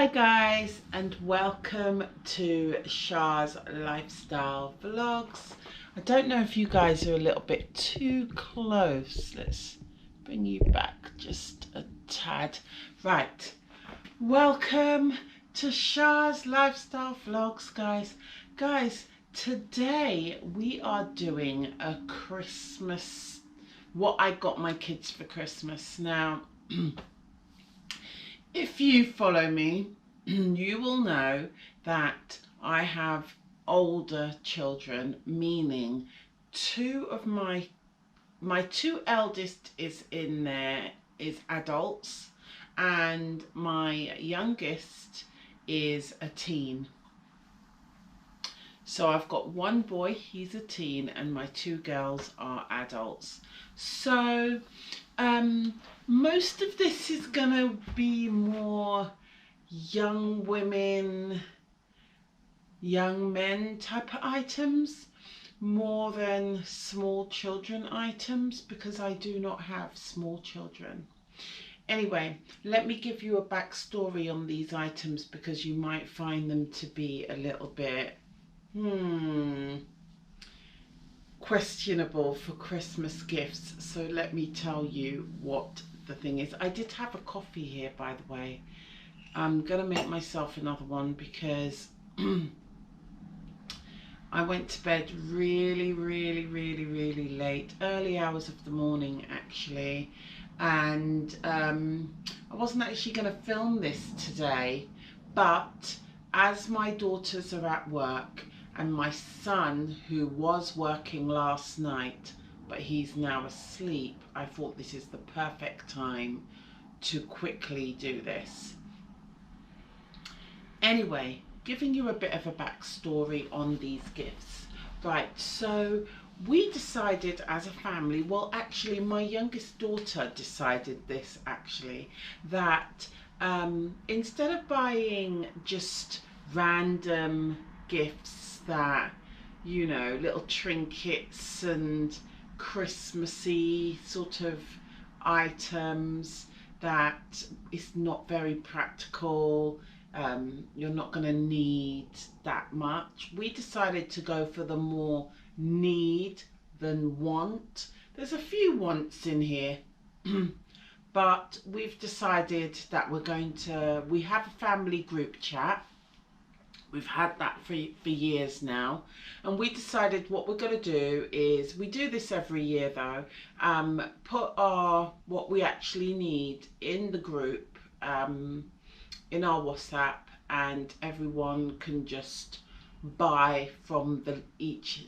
Hi guys, and welcome to Shah's Lifestyle Vlogs. I don't know if you guys are a little bit too close. Let's bring you back just a tad. Right, welcome to Shah's Lifestyle Vlogs, guys. Guys, today we are doing a Christmas, what I got my kids for Christmas. Now, if you follow me, you will know that I have older children, meaning two of my two eldest is adults, and my youngest is a teen. So I've got one boy, he's a teen, and my two girls are adults. So most of this is gonna be more young women, young men type of items, more than small children items, because I do not have small children. Anyway, let me give you a backstory on these items, because you might find them to be a little bit questionable for Christmas gifts. So let me tell you what the thing is. I did have a coffee here, by the way. I'm gonna make myself another one because I went to bed really late, early hours of the morning actually, and I wasn't actually going to film this today, but as my daughters are at work and my son, who was working last night but he's now asleep, I thought this is the perfect time to quickly do this. Anyway, giving you a bit of a backstory on these gifts. Right, so we decided as a family, well actually my youngest daughter decided this actually, that instead of buying just random gifts that, you know, little trinkets and Christmassy sort of items that is not very practical, you're not going to need that much. We decided to go for the more need than want. There's a few wants in here, but we've decided that we have a family group chat. We've had that for years now, and we decided what we're going to do is, we do this every year though, put what we actually need in the group, in our WhatsApp, and everyone can just buy from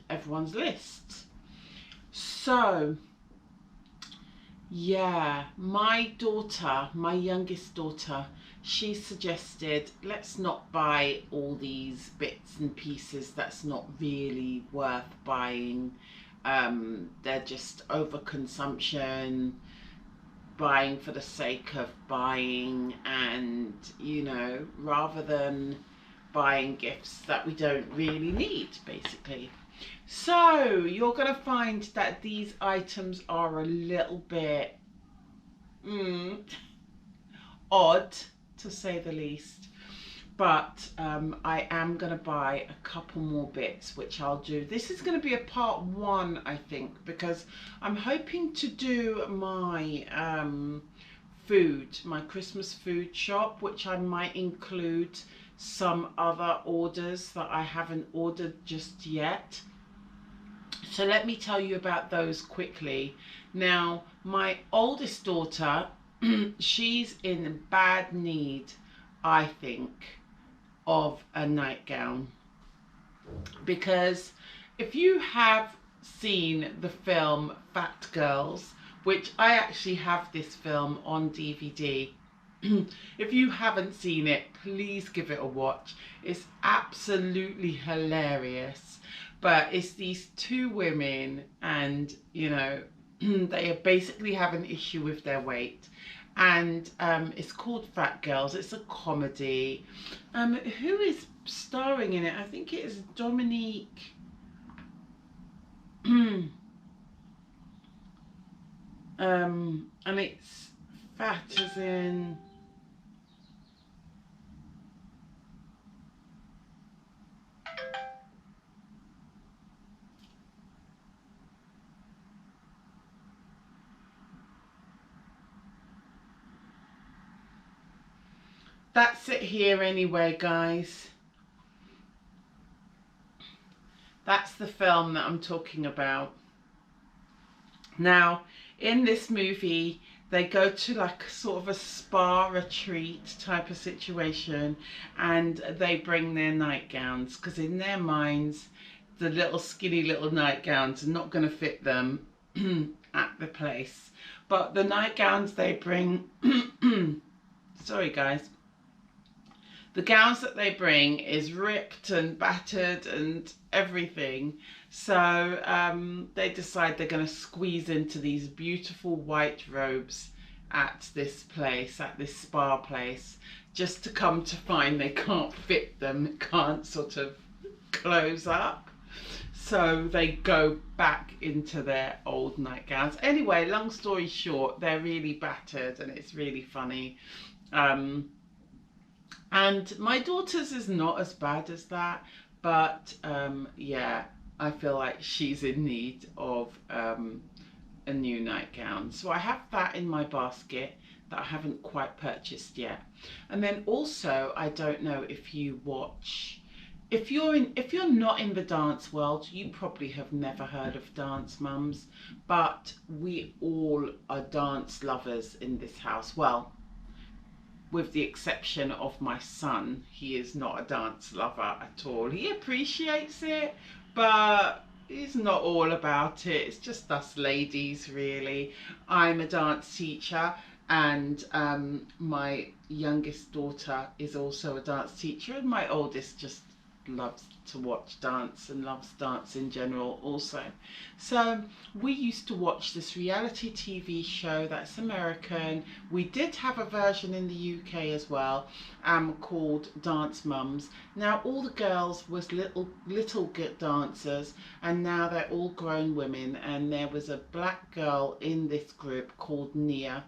everyone's list. So yeah, my youngest daughter, she suggested, let's not buy all these bits and pieces that's not really worth buying. They're just overconsumption, buying for the sake of buying, and you know, rather than buying gifts that we don't really need, basically. So you're going to find that these items are a little bit odd, to say the least, but I am going to buy a couple more bits, which I'll do. This is going to be a part one, I think, because I'm hoping to do my my Christmas food shop, which I might include some other orders that I haven't ordered just yet. So let me tell you about those quickly. Now, my oldest daughter, she's in bad need, I think, of a nightgown, because if you have seen the film Fat Girls, which I actually have this film on DVD, if you haven't seen it, please give it a watch. It's absolutely hilarious. But it's these two women, and you know, they basically have an issue with their weight, and it's called Fat Girls. It's a comedy. Who is starring in it? I think it is Dominique. And it's fat as in that's it here anyway, guys. That's the film that I'm talking about. Now, in this movie, they go to like sort of a spa retreat type of situation, and they bring their nightgowns, because in their minds, the little skinny little nightgowns are not going to fit them at the place. But the nightgowns they bring, sorry guys, the gowns that they bring is ripped and battered and everything. So they decide they're going to squeeze into these beautiful white robes at this place, at this spa place, just to come to find they can't fit them, can't sort of close up. So they go back into their old nightgowns. Anyway, long story short, they're really battered and it's really funny. And my daughter's is not as bad as that, but yeah, I feel like she's in need of a new nightgown. So I have that in my basket that I haven't quite purchased yet. And then also, I don't know if you watch, if you're not in the dance world, you probably have never heard of Dance Mums, but we all are dance lovers in this house. Well, with the exception of my son, he is not a dance lover at all. He appreciates it, but he's not all about it. It's just us ladies, really. I'm a dance teacher, and my youngest daughter is also a dance teacher, and my oldest just loves to watch dance and loves dance in general also. So we used to watch this reality TV show that's American. We did have a version in the UK as well, called Dance Mums. Now all the girls was little dancers, and now they're all grown women, and there was a black girl in this group called Nia.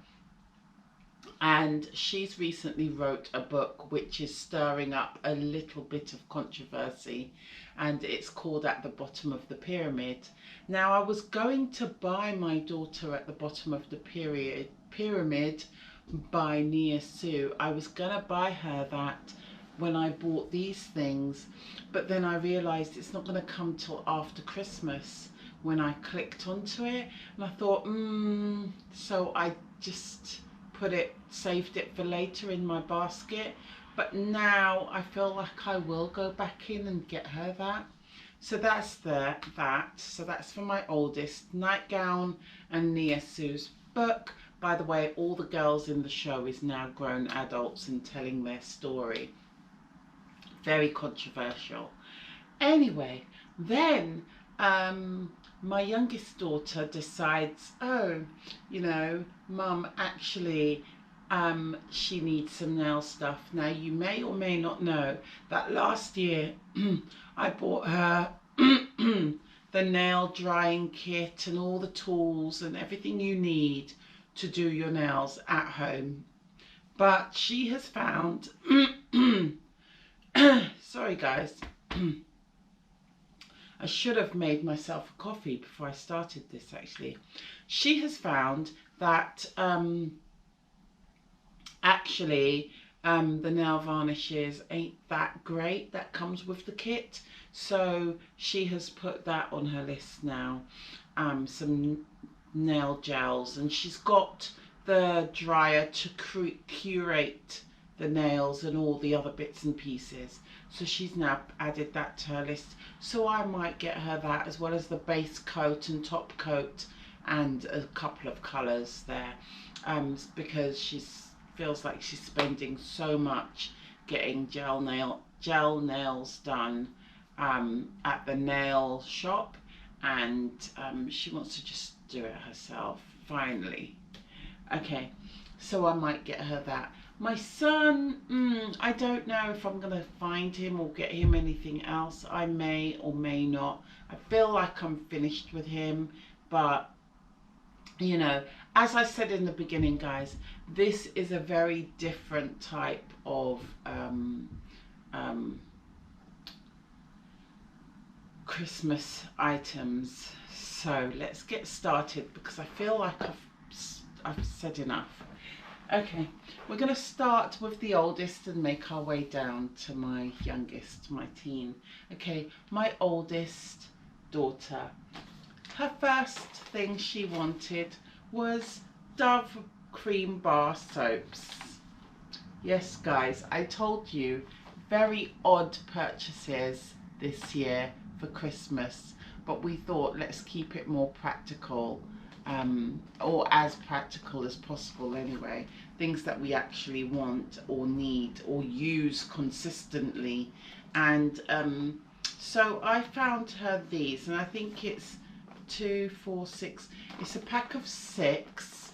And she's recently wrote a book which is stirring up a little bit of controversy, and it's called At the Bottom of the Pyramid. Now, I was going to buy my daughter At the Bottom of the Pyramid by Nia Sue. I was going to buy her that when I bought these things, but then I realised it's not going to come till after Christmas when I clicked onto it, and I thought, so I just saved it for later in my basket. But now I feel like I will go back in and get her that. So that's so that's for my oldest nightgown and Nia Sue's book. By the way, all the girls in the show is now grown adults and telling their story. Very controversial. Anyway, then my youngest daughter decides, oh, you know, Mum, actually, she needs some nail stuff. Now, you may or may not know that last year I bought her the nail drying kit and all the tools and everything you need to do your nails at home. But she has found, sorry guys, I should have made myself a coffee before I started this actually. She has found that actually the nail varnishes ain't that great that comes with the kit. So she has put that on her list now, some nail gels, and she's got the dryer to curate the nails and all the other bits and pieces. So she's now added that to her list. So I might get her that, as well as the base coat and top coat and a couple of colours there, because she feels like she's spending so much getting gel nails done at the nail shop, and she wants to just do it herself finally. Okay, so I might get her that. My son, I don't know if I'm going to find him or get him anything else. I may or may not. I feel like I'm finished with him, but, you know, as I said in the beginning, guys, this is a very different type of Christmas items. So let's get started, because I feel like I've said enough. Okay, we're going to start with the oldest and make our way down to my youngest, my teen. Okay, my oldest daughter. Her first thing she wanted was Dove cream bar soaps. Yes, guys, I told you, very odd purchases this year for Christmas, but we thought let's keep it more practical, or as practical as possible anyway. Things that we actually want or need or use consistently. And so I found her these, and I think it's 2, 4, 6. It's a pack of 6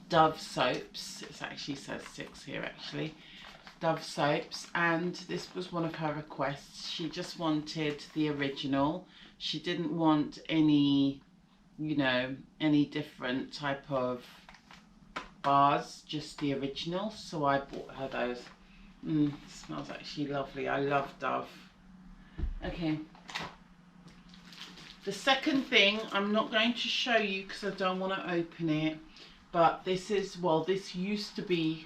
Dove soaps. It actually says 6 here actually. Dove soaps, and this was one of her requests. She just wanted the original. She didn't want any, you know, any different type of bars, just the original. So I bought her those. It smells actually lovely. I love Dove. Okay. The second thing, I'm not going to show you because I don't want to open it. But this is, well, this used to be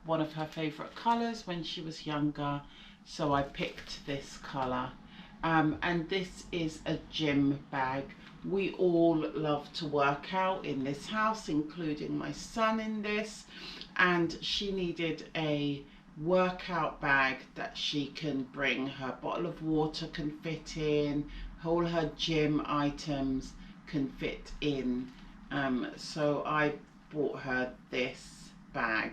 one of her favourite colours when she was younger. So I picked this colour. And this is a gym bag. We all love to work out in this house, including my son in this. And she needed a workout bag that she can bring. Her bottle of water can fit in. All her gym items can fit in. So I bought her this bag,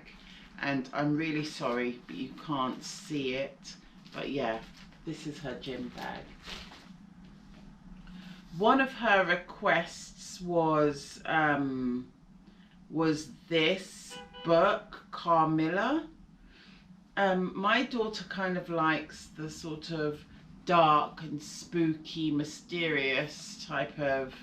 and I'm really sorry but you can't see it, but yeah, this is her gym bag. One of her requests was this book, Carmilla. My daughter kind of likes the sort of dark and spooky, mysterious type of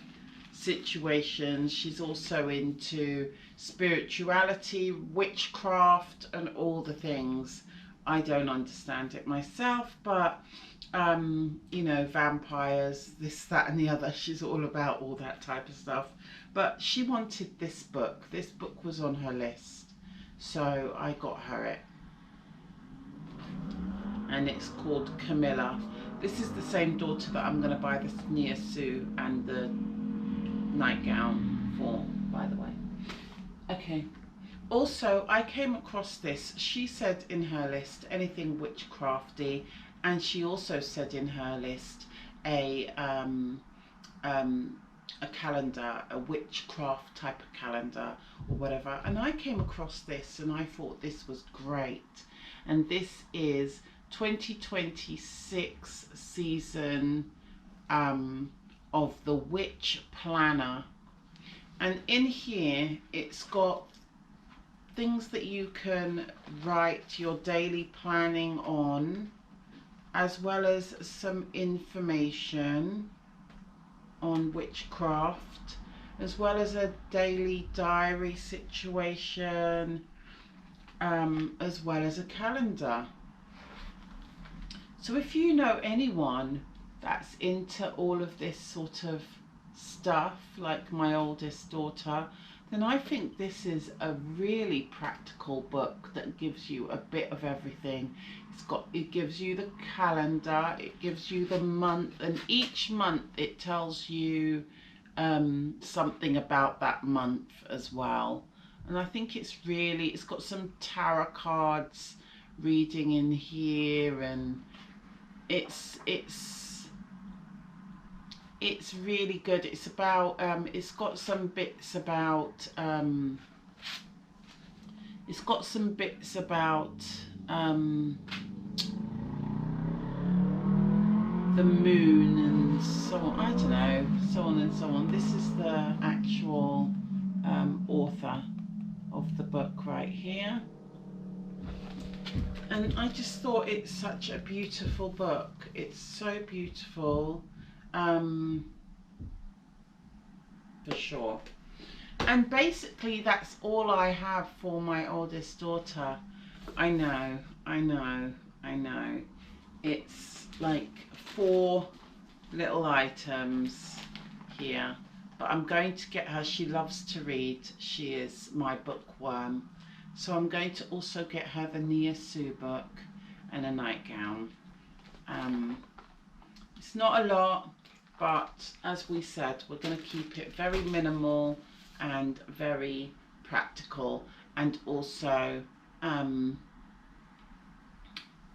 situations. She's also into spirituality, witchcraft, and all the things. I don't understand it myself, but you know, vampires, this, that, and the other. She's all about all that type of stuff. But she wanted this book. This book was on her list, so I got her it. And it's called Camilla. This is the same daughter that I'm going to buy the Nia Sue and the nightgown for, by the way. Okay. Also, I came across this. She said in her list anything witchcrafty, and she also said in her list a calendar, a witchcraft type of calendar or whatever. And I came across this and I thought this was great. And this is 2026 season of the Witch Planner, and in here it's got things that you can write your daily planning on, as well as some information on witchcraft, as well as a daily diary situation, as well as a calendar. So if you know anyone that's into all of this sort of stuff, like my oldest daughter, then I think this is a really practical book that gives you a bit of everything. It gives you the calendar, it gives you the month, and each month it tells you something about that month as well. And I think it's got some tarot cards reading in here, and it's really good. It's about it's got some bits about the moon and so on. I don't know, so on and so on. This is the actual author of the book right here. And I just thought it's such a beautiful book. It's so beautiful, for sure. And basically that's all I have for my oldest daughter. I know. It's like 4 little items here but I'm going to get her, she loves to read, she is my bookworm, so I'm going to also get her the Nia Sue book and a nightgown. It's not a lot, but as we said, we're going to keep it very minimal and very practical, and also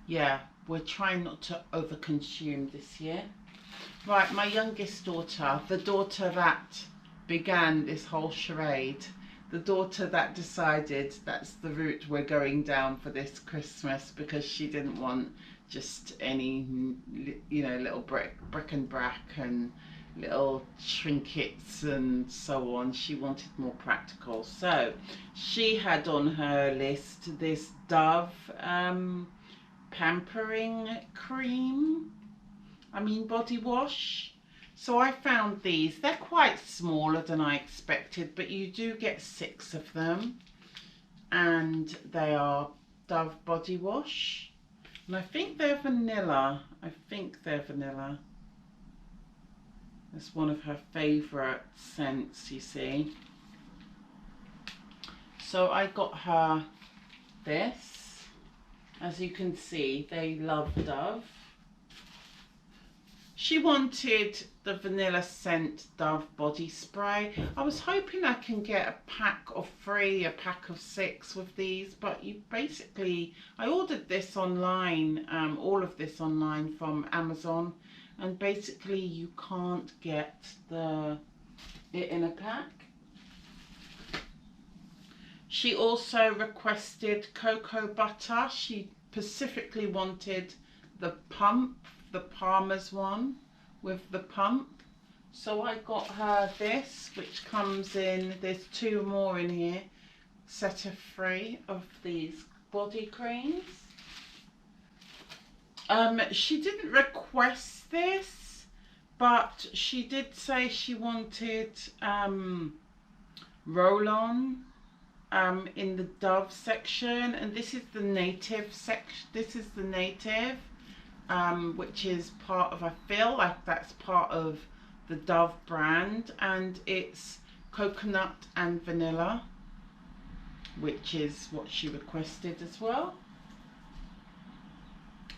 yeah, we're trying not to overconsume this year. Right, my youngest daughter, the daughter that began this whole charade, the daughter that decided that's the route we're going down for this Christmas, because she didn't want just any, you know, little bric-a-brac and little trinkets and so on. She wanted more practical. So she had on her list this Dove pampering cream, body wash. So I found these. They're quite smaller than I expected, but you do get 6 of them, and they are Dove body wash, and I think they're vanilla. It's one of her favourite scents, you see. So I got her this. As you can see, they love Dove. She wanted the vanilla scent Dove body spray. I was hoping I can get a pack of 3, a pack of 6 with these, but you basically, I ordered this online, all of this online from Amazon, and basically you can't get it in a pack. She also requested cocoa butter. She specifically wanted the pump, the Palmer's one with the pump. So I got her this, which comes in, there's 2 more in here, set of 3 of these body creams. She didn't request this, but she did say she wanted roll-on in the Dove section, and this is the native section. This is the native, which is part of, I feel like that's part of the Dove brand, and it's coconut and vanilla, which is what she requested as well.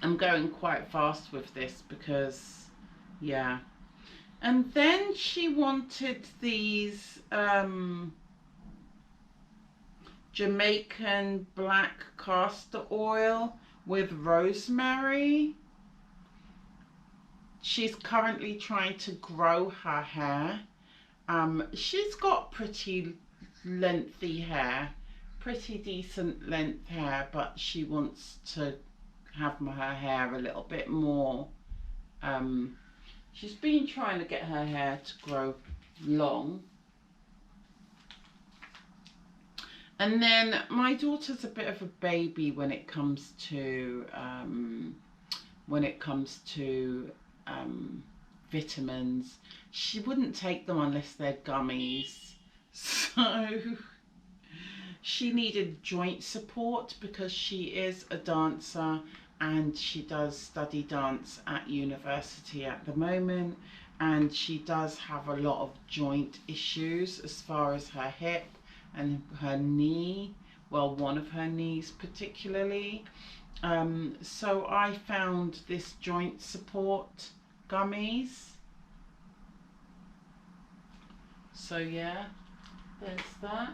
I'm going quite fast with this because, yeah. And then she wanted these Jamaican black castor oil with rosemary. She's currently trying to grow her hair. She's got pretty lengthy hair, pretty decent length hair, but she wants to have her hair a little bit more. She's been trying to get her hair to grow long. And then my daughter's a bit of a baby when it comes to vitamins. She wouldn't take them unless they're gummies. So she needed joint support because she is a dancer and she does study dance at university at the moment, and she does have a lot of joint issues as far as her hip and her knee, well, one of her knees particularly. So I found this joint support gummies. So yeah, there's that.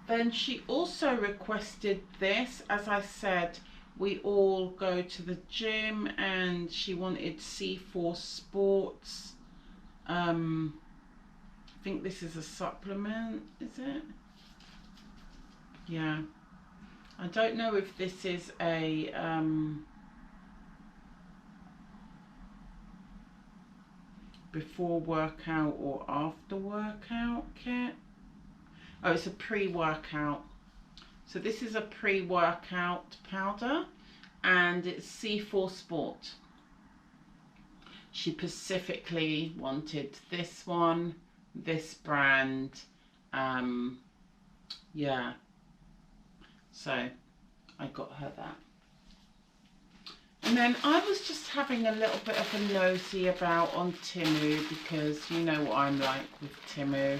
Then she also requested this. As I said, we all go to the gym, and she wanted C4 Sports. I think this is a supplement, is it? Yeah. I don't know if this is a before workout or after workout kit. Oh, it's a pre-workout. So this is a pre-workout powder, and it's C4 Sport. She specifically wanted this one, this brand. Yeah. So I got her that. And then I was just having a little bit of a nosy about on Temu, because you know what I'm like with Temu.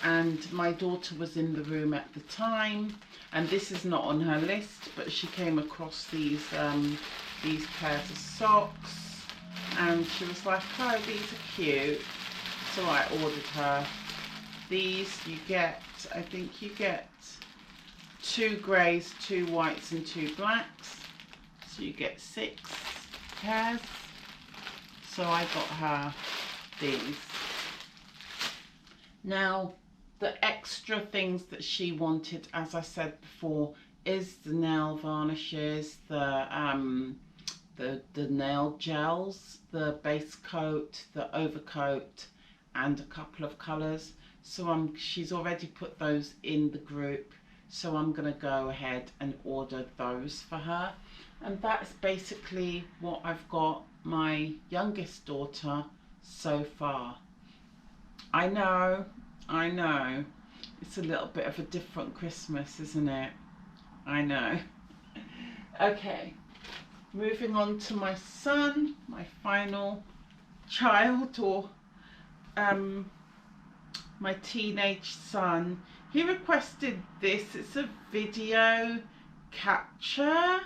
And my daughter was in the room at the time, and this is not on her list, but she came across these pairs of socks, and she was like, oh, these are cute. So I ordered her these. You get, I think you get 2 greys, 2 whites and 2 blacks. So you get 6 pairs. So I got her these. Now, the extra things that she wanted, as I said before, is the nail varnishes, the nail gels, the base coat, the overcoat, and a couple of colours. So she's already put those in the group. So I'm going to go ahead and order those for her. And that's basically what I've got my youngest daughter so far. I know. It's a little bit of a different Christmas, isn't it? I know. Okay, moving on to my son, my final child, or my teenage son. He requested this. It's a video capture.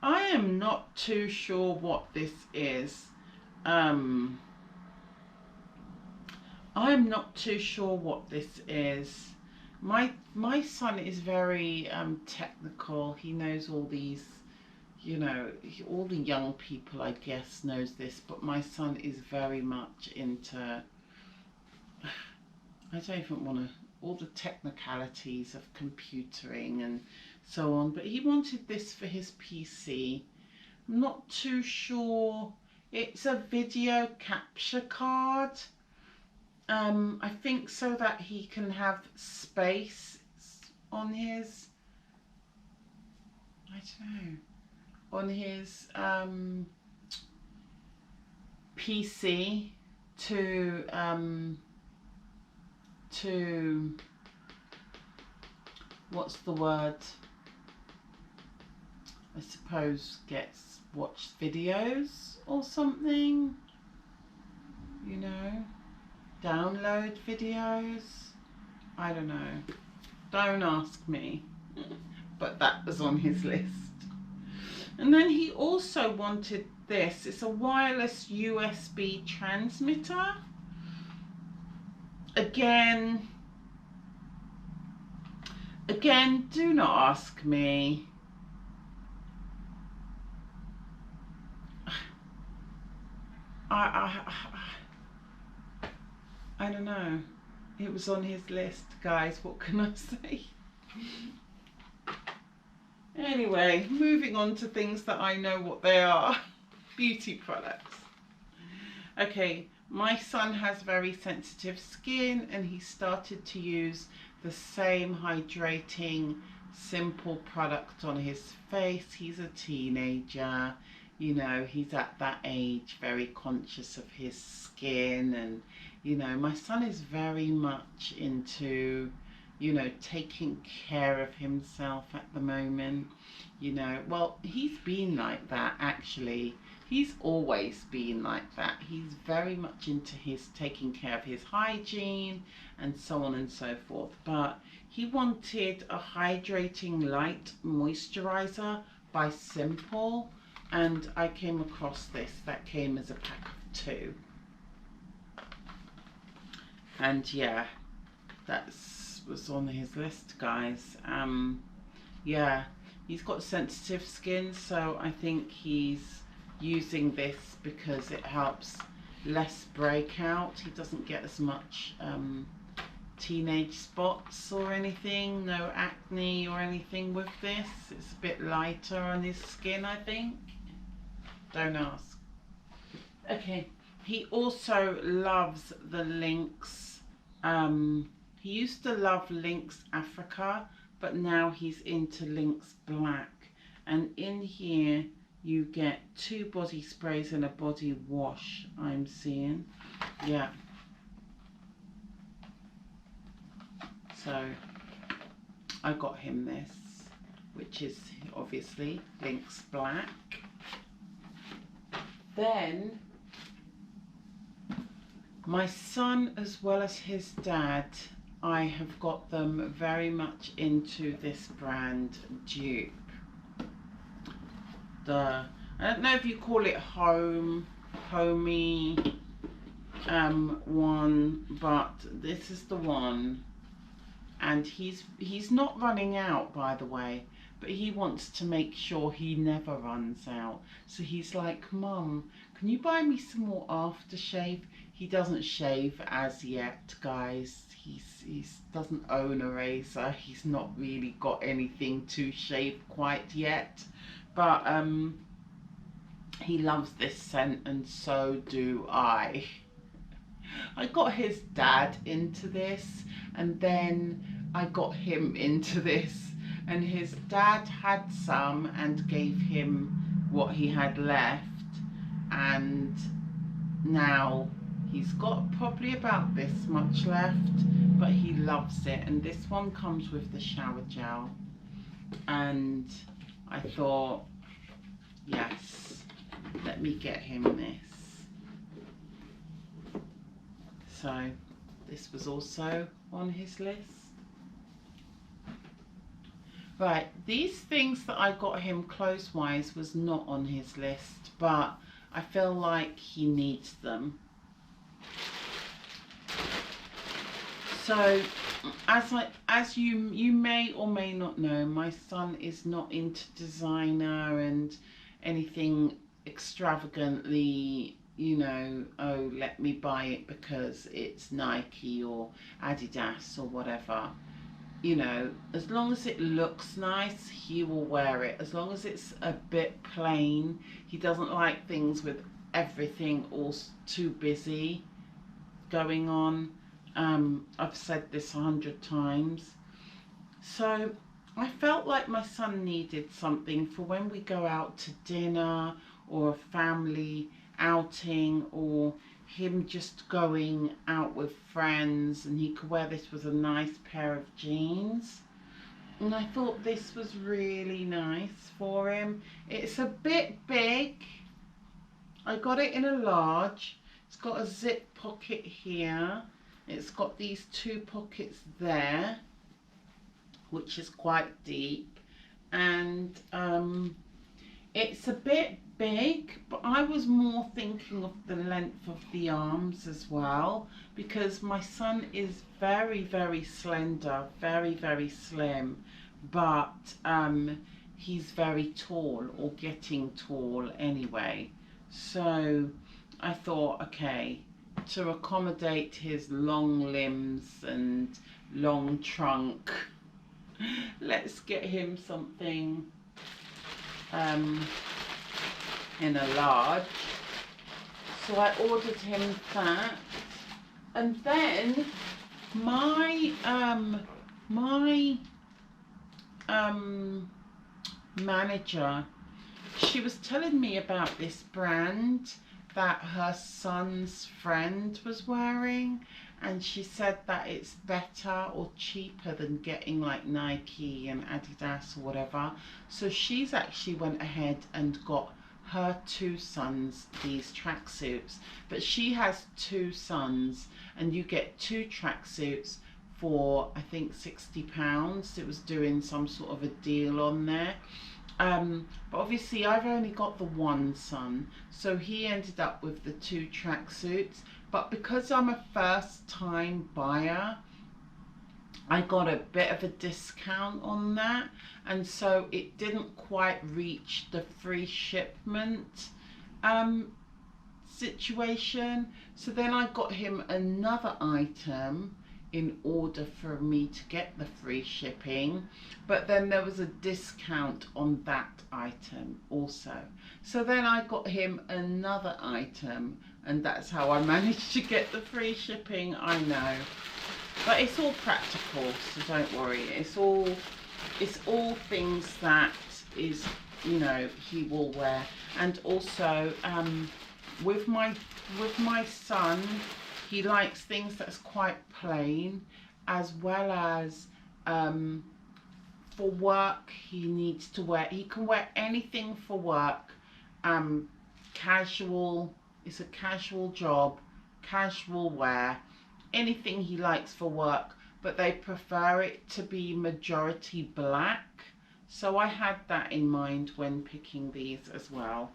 I am not too sure what this is. I'm not too sure what this is. My son is very technical. He knows all these, you know, all the young people, I guess, knows this, but my son is very much into, I don't even want to, all the technicalities of computering and so on, but he wanted this for his PC. I'm not too sure. It's a video capture card. I think so that he can have space on his, I don't know, on his PC to what's the word? I suppose watch videos or something, you know. Download videos. I don't know. Don't ask me. But that was on his list. And then he also wanted this. It's a wireless USB transmitter. Again, do not ask me. I don't know. It was on his list, guys. What can I say? Anyway, moving on to things that I know what they are. Beauty products. Okay, my son has very sensitive skin, and he started to use the same hydrating, simple product on his face. He's a teenager. You know, he's at that age, very conscious of his skin, and you know, my son is very much into, you know, taking care of himself at the moment. You know, well, he's been like that actually. He's always been like that. He's very much into his taking care of his hygiene and so on and so forth. But he wanted a hydrating light moisturizer by Simple, and I came across this. That came as a pack of 2. And yeah, that was on his list, guys. Yeah, he's got sensitive skin, so I think he's using this because it helps less breakout. He doesn't get as much teenage spots or anything, no acne or anything with this. It's a bit lighter on his skin, I think. Don't ask. Okay. He also loves the Lynx. He used to love Lynx Africa, but now he's into Lynx Black. And in here you get 2 body sprays and a body wash, I'm seeing. Yeah. So I got him this, which is obviously Lynx Black. Then my son, as well as his dad, I have got them very much into this brand Dupe. I don't know if you call it homey one, but this is the one. And he's not running out, by the way, but he wants to make sure he never runs out. So he's like, Mum, can you buy me some more aftershave? He doesn't shave as yet, guys. He doesn't own a razor. He's not really got anything to shave quite yet. But he loves this scent, and so do I. I got his dad into this, and then I got him into this, and his dad had some and gave him what he had left, and now he's got probably about this much left, but he loves it. And this one comes with the shower gel, and I thought, yes, let me get him this. So this was also on his list. Right, these things that I got him clothes-wise was not on his list, but I feel like he needs them. So, as you may or may not know, my son is not into designer and anything extravagantly, you know, oh, let me buy it because it's Nike or Adidas or whatever. You know, as long as it looks nice, he will wear it. As long as it's a bit plain, he doesn't like things with everything all too busy going on. I've said this 100 times. So I felt like my son needed something for when we go out to dinner or a family outing, or him just going out with friends, and he could wear this with a nice pair of jeans. And I thought this was really nice for him. It's a bit big. I got it in a large. It's got a zip pocket here. It's got these two pockets there, which is quite deep, and it's a bit big, but I was more thinking of the length of the arms as well, because my son is very, very slender, very, very slim, but he's very tall, or getting tall anyway. So I thought, okay, to accommodate his long limbs and long trunk, let's get him something in a large. So I ordered him that, and then my manager, she was telling me about this brand that her son's friend was wearing, and she said that it's better or cheaper than getting like Nike and Adidas or whatever. So she's actually went ahead and got her two sons these tracksuits. But she has two sons, and you get two tracksuits for I think £60. It was doing some sort of a deal on there. But obviously I've only got the one son, so he ended up with the two tracksuits. But because I'm a first time buyer, I got a bit of a discount on that, and so it didn't quite reach the free shipment situation. So then I got him another item in order for me to get the free shipping, but then there was a discount on that item also. So then I got him another item, and that's how I managed to get the free shipping. I know, but it's all practical, so don't worry. It's all things that is, you know, he will wear. And also with my son, he likes things that's quite plain, as well as for work he needs to wear, he can wear anything for work casual, it's a casual job, casual wear, anything he likes for work, but they prefer it to be majority black. So I had that in mind when picking these as well.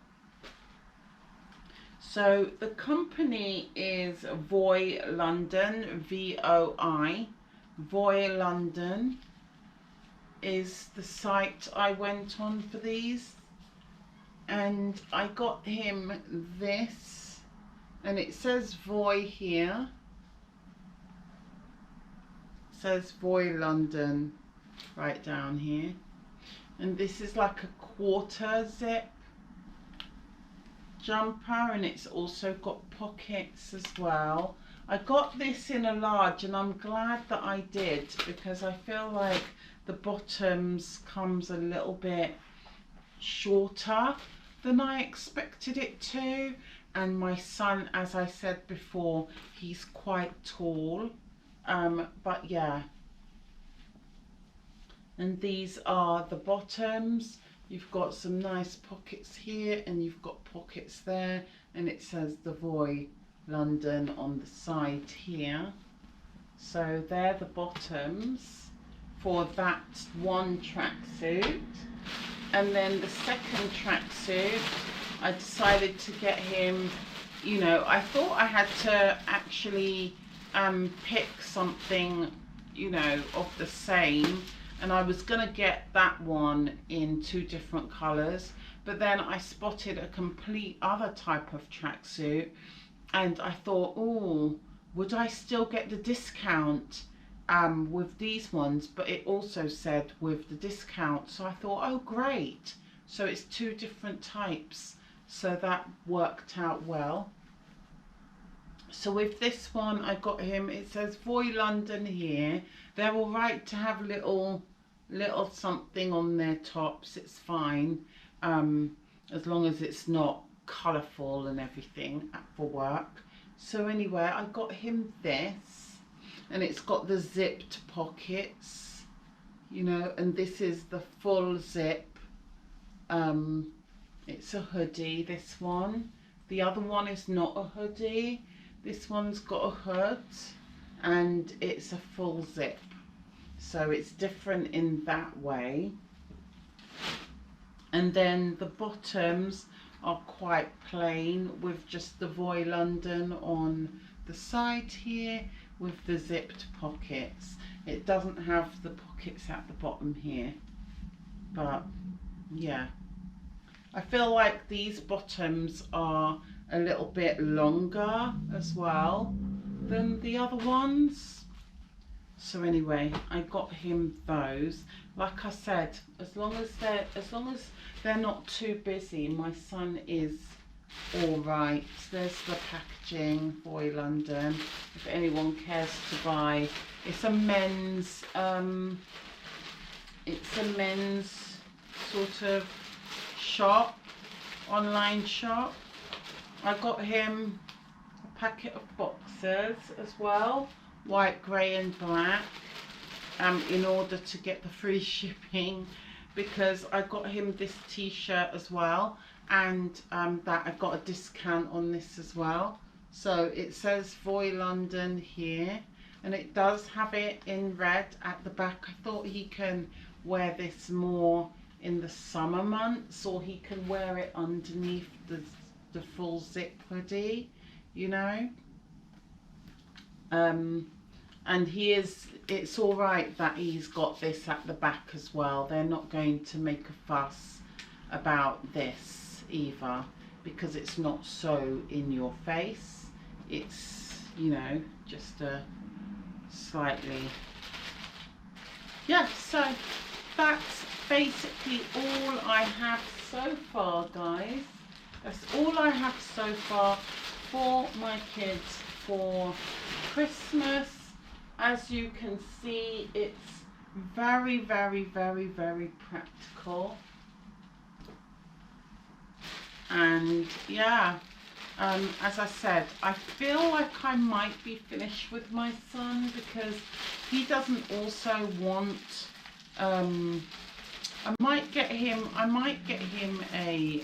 So the company is Voy London, VOI. Voy London is the site I went on for these, and I got him this, and it says Voy here. It says Voy London right down here, and this is like a quarter zip jumper, and it's also got pockets as well. I got this in a large, and I'm glad that I did, because I feel like the bottoms comes a little bit shorter than I expected it to, and my son, as I said before, he's quite tall, but yeah. And these are the bottoms. You've got some nice pockets here, and you've got pockets there, and it says the Voy London on the side here. So they're the bottoms for that one tracksuit. And then the second tracksuit, I decided to get him, you know, I thought I had to actually pick something, you know, of the same, and I was gonna get that one in 2 different colors, but then I spotted a complete other type of tracksuit, and I thought, oh, would I still get the discount with these ones? But it also said with the discount, so I thought, oh great, so it's 2 different types, so that worked out well. So with this one, I got him, it says Voy London here. They're all right to have little something on their tops, it's fine, as long as it's not colourful and everything for work. So anyway, I got him this, and it's got the zipped pockets, you know, and this is the full zip. It's a hoodie, this one. The other one is not a hoodie. This one's got a hood, and it's a full zip. So it's different in that way. And then the bottoms are quite plain, with just the Voy London on the side here with the zipped pockets. It doesn't have the pockets at the bottom here, but yeah. I feel like these bottoms are a little bit longer as well than the other ones. So anyway, I got him those. Like I said, as long as they're not too busy, my son is all right. There's the packaging, Voy London, if anyone cares to buy. It's a men's sort of shop, online shop. I got him a packet of boxers as well, white, grey and black, in order to get the free shipping, because I got him this t-shirt as well, and that I got a discount on this as well. So it says Voy London here, and it does have it in red at the back. I thought he can wear this more in the summer months, or he can wear it underneath the full zip hoodie, you know. And it's all right that he's got this at the back as well. They're not going to make a fuss about this either, because it's not so in your face. It's, you know, just a slightly, yeah. So that's basically all I have so far, guys. That's all I have so far for my kids for Christmas. As you can see, it's very, very, very, very practical. And yeah, as I said, I feel like I might be finished with my son, because he doesn't also want, I might get him a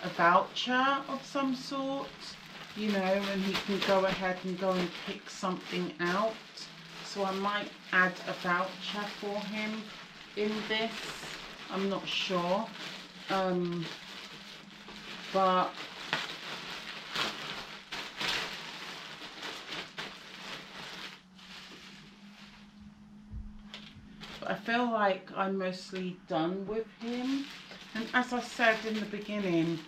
a voucher of some sort, you know, and he can go ahead and go and pick something out. So I might add a voucher for him in this. I'm not sure. But I feel like I'm mostly done with him. And as I said in the beginning,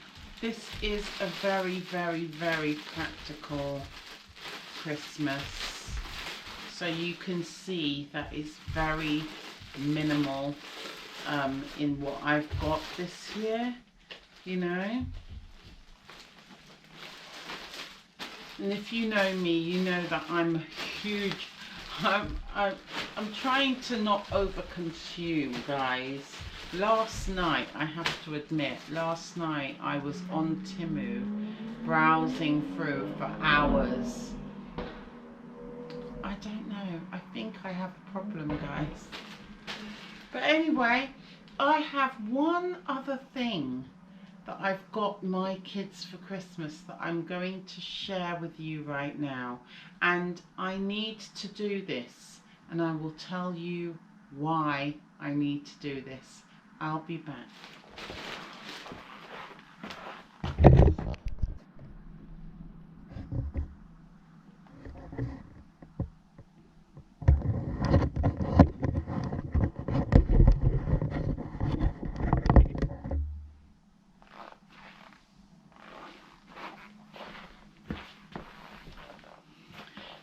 this is a very, very, very practical Christmas. So you can see that it's very minimal in what I've got this year, you know. And if you know me, you know that I'm huge. I'm trying to not overconsume, guys. Last night, I have to admit, last night I was on Temu browsing through for hours. I don't know. I think I have a problem, guys. But anyway, I have one other thing that I've got my kids for Christmas that I'm going to share with you right now. And I need to do this. And I will tell you why I need to do this. I'll be back.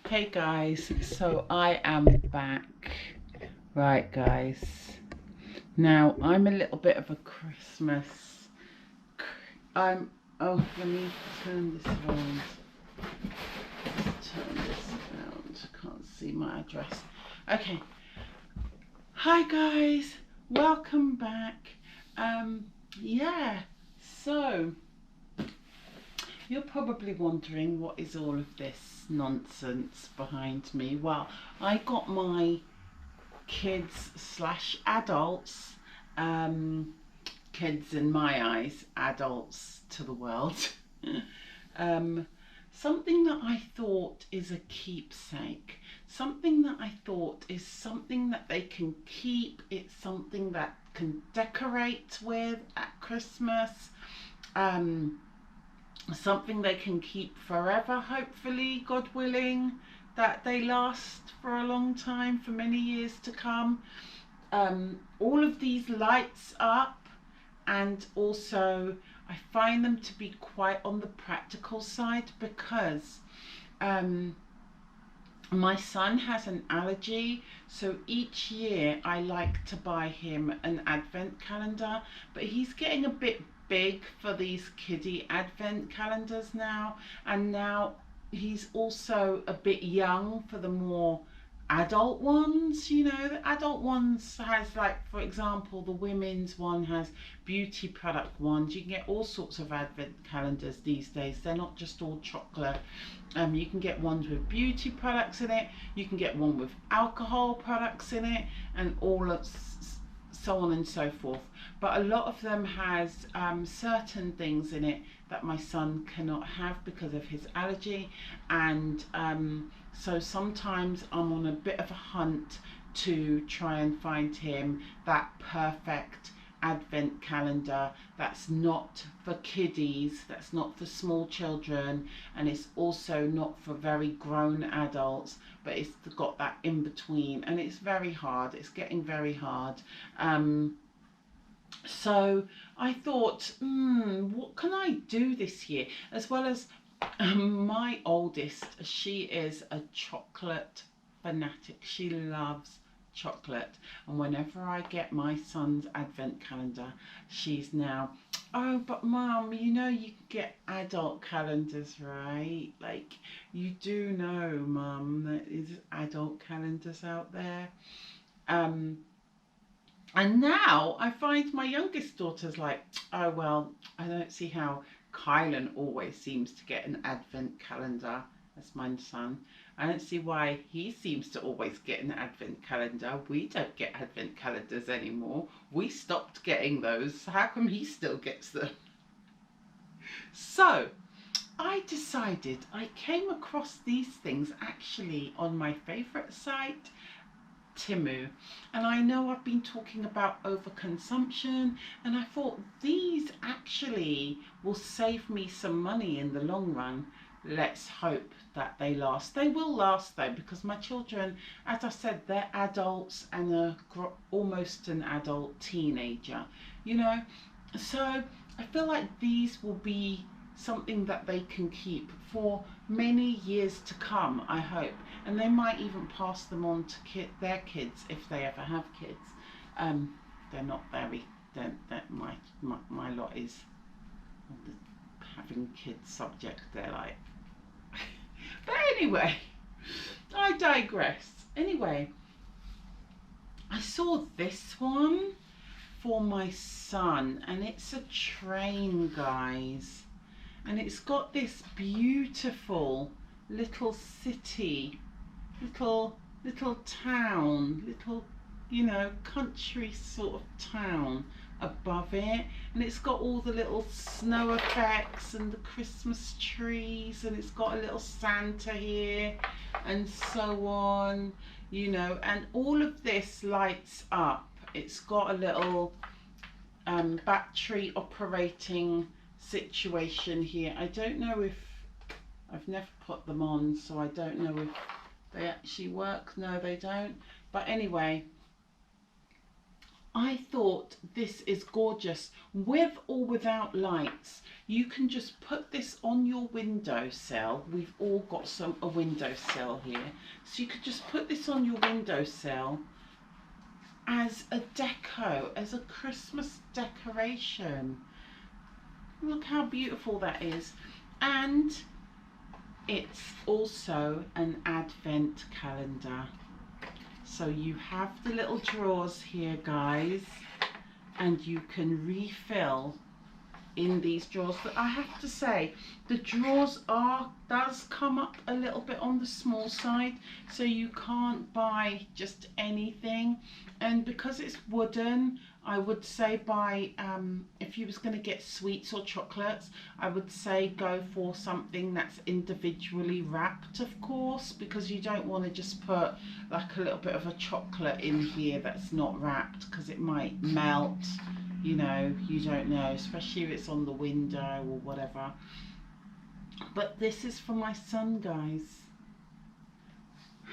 Hey guys, so I am back. Right guys, now I'm a little bit of a Christmas, oh, let me turn this around. Turn this around, can't see my address. Okay, hi guys, welcome back. Yeah, so you're probably wondering what is all of this nonsense behind me. Well, I got my kids slash adults, kids in my eyes, adults to the world, something that I thought is a keepsake, something that I thought is something that they can keep, it's something that can decorate with at Christmas, something they can keep forever, hopefully, God willing, that they last for a long time, for many years to come. All of these lights up, and also I find them to be quite on the practical side because my son has an allergy, so each year I like to buy him an advent calendar, but he's getting a bit big for these kiddie advent calendars now, and now he's also a bit young for the more adult ones. You know, the adult ones has, like, for example, the women's one has beauty product ones. You can get all sorts of advent calendars these days. They're not just all chocolate. You can get ones with beauty products in it, you can get one with alcohol products in it, and all of so on and so forth. But a lot of them has certain things in it that my son cannot have because of his allergy, and so sometimes I'm on a bit of a hunt to try and find him that perfect advent calendar that's not for kiddies, that's not for small children, and it's also not for very grown adults, but it's got that in between, and it's very hard, it's getting very hard. So I thought, what can I do this year? As well as my oldest, she is a chocolate fanatic. She loves chocolate, and whenever I get my son's advent calendar, she's now, oh, but Mum, you know you can get adult calendars, right? Like, you do know, Mum, that there's adult calendars out there. And now I find my youngest daughter's like, oh, well, I don't see how Kylan always seems to get an advent calendar. That's my son. I don't see why he seems to always get an advent calendar. We don't get advent calendars anymore. We stopped getting those. How come he still gets them? So I decided, I came across these things actually on my favourite site, Timu, and I know I've been talking about overconsumption, and I thought these actually will save me some money in the long run. Let's hope that they last. They will last though, because my children, as I said, they're adults and almost an adult teenager, you know. So I feel like these will be something that they can keep for many years to come, I hope. And they might even pass them on to their kids if they ever have kids. They're not very, my lot is having kids subject. They're like, but anyway, I digress. Anyway, I saw this one for my son, and it's a train, guys, and it's got this beautiful little city, little town, little, you know, country sort of town above it, and it's got all the little snow effects and the Christmas trees, and it's got a little Santa here and so on, you know, and all of this lights up. It's got a little battery operating situation here. I don't know if, I've never put them on, so I don't know if they actually work. No, they don't. But anyway, I thought this is gorgeous, with or without lights. You can just put this on your windowsill. We've all got a windowsill here, so you could just put this on your windowsill as a deco, as a Christmas decoration. Look how beautiful that is. And it's also an advent calendar. So you have the little drawers here, guys, and you can refill in these drawers. But I have to say, the drawers does come up a little bit on the small side, so you can't buy just anything. And because it's wooden, I would say buy, if you was going to get sweets or chocolates, I would say go for something that's individually wrapped, of course, because you don't want to just put like a little bit of a chocolate in here that's not wrapped, because it might melt, you know, you don't know, especially if it's on the window or whatever. But this is for my son, guys.